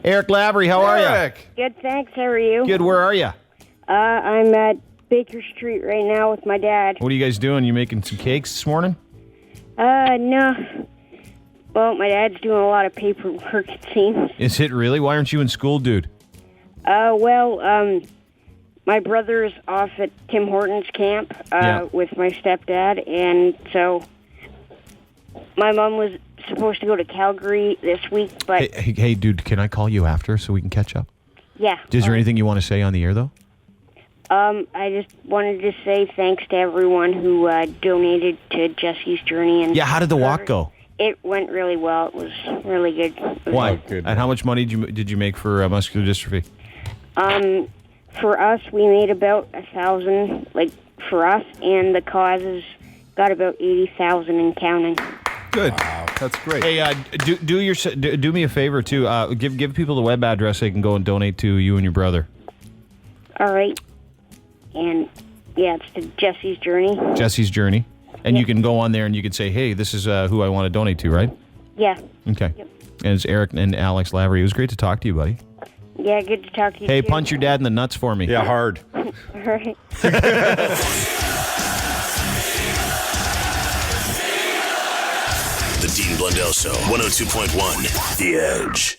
Eric Lavery, how are you? Good, thanks. How are you? Good, where are you? I'm at Baker Street right now with my dad. What are you guys doing? You making some cakes this morning? No. Well, my dad's doing a lot of paperwork, it seems. Is it really? Why aren't you in school, dude? My brother's off at Tim Hortons camp Yeah. with my stepdad, and so my mom was supposed to go to Calgary this week, but Hey, dude, can I call you after so we can catch up? yeah. Is there anything you want to say on the air, though? I just wanted to say thanks to everyone who donated to Jesse's Journey. And Yeah, how did the walk go? It went really well. It was really good. Why? And how much money did you make for muscular dystrophy? For us, we made about $1,000, like for us, and the causes got about $80,000 and counting. Good. Wow. That's great. Hey, do me a favor too. Give people the web address they can go and donate to you and your brother. All right, and yeah, it's to Jesse's Journey. Jesse's Journey, and you can go on there and you can say, "Hey, this is who I want to donate to," right? Yeah. Okay. And it's Eric and Alex Lavery. It was great to talk to you, buddy. Yeah, good to talk to you. Hey, too. punch your dad in the nuts for me. Yeah, hard. All right. The Dean Blundell Show, 102.1 The Edge.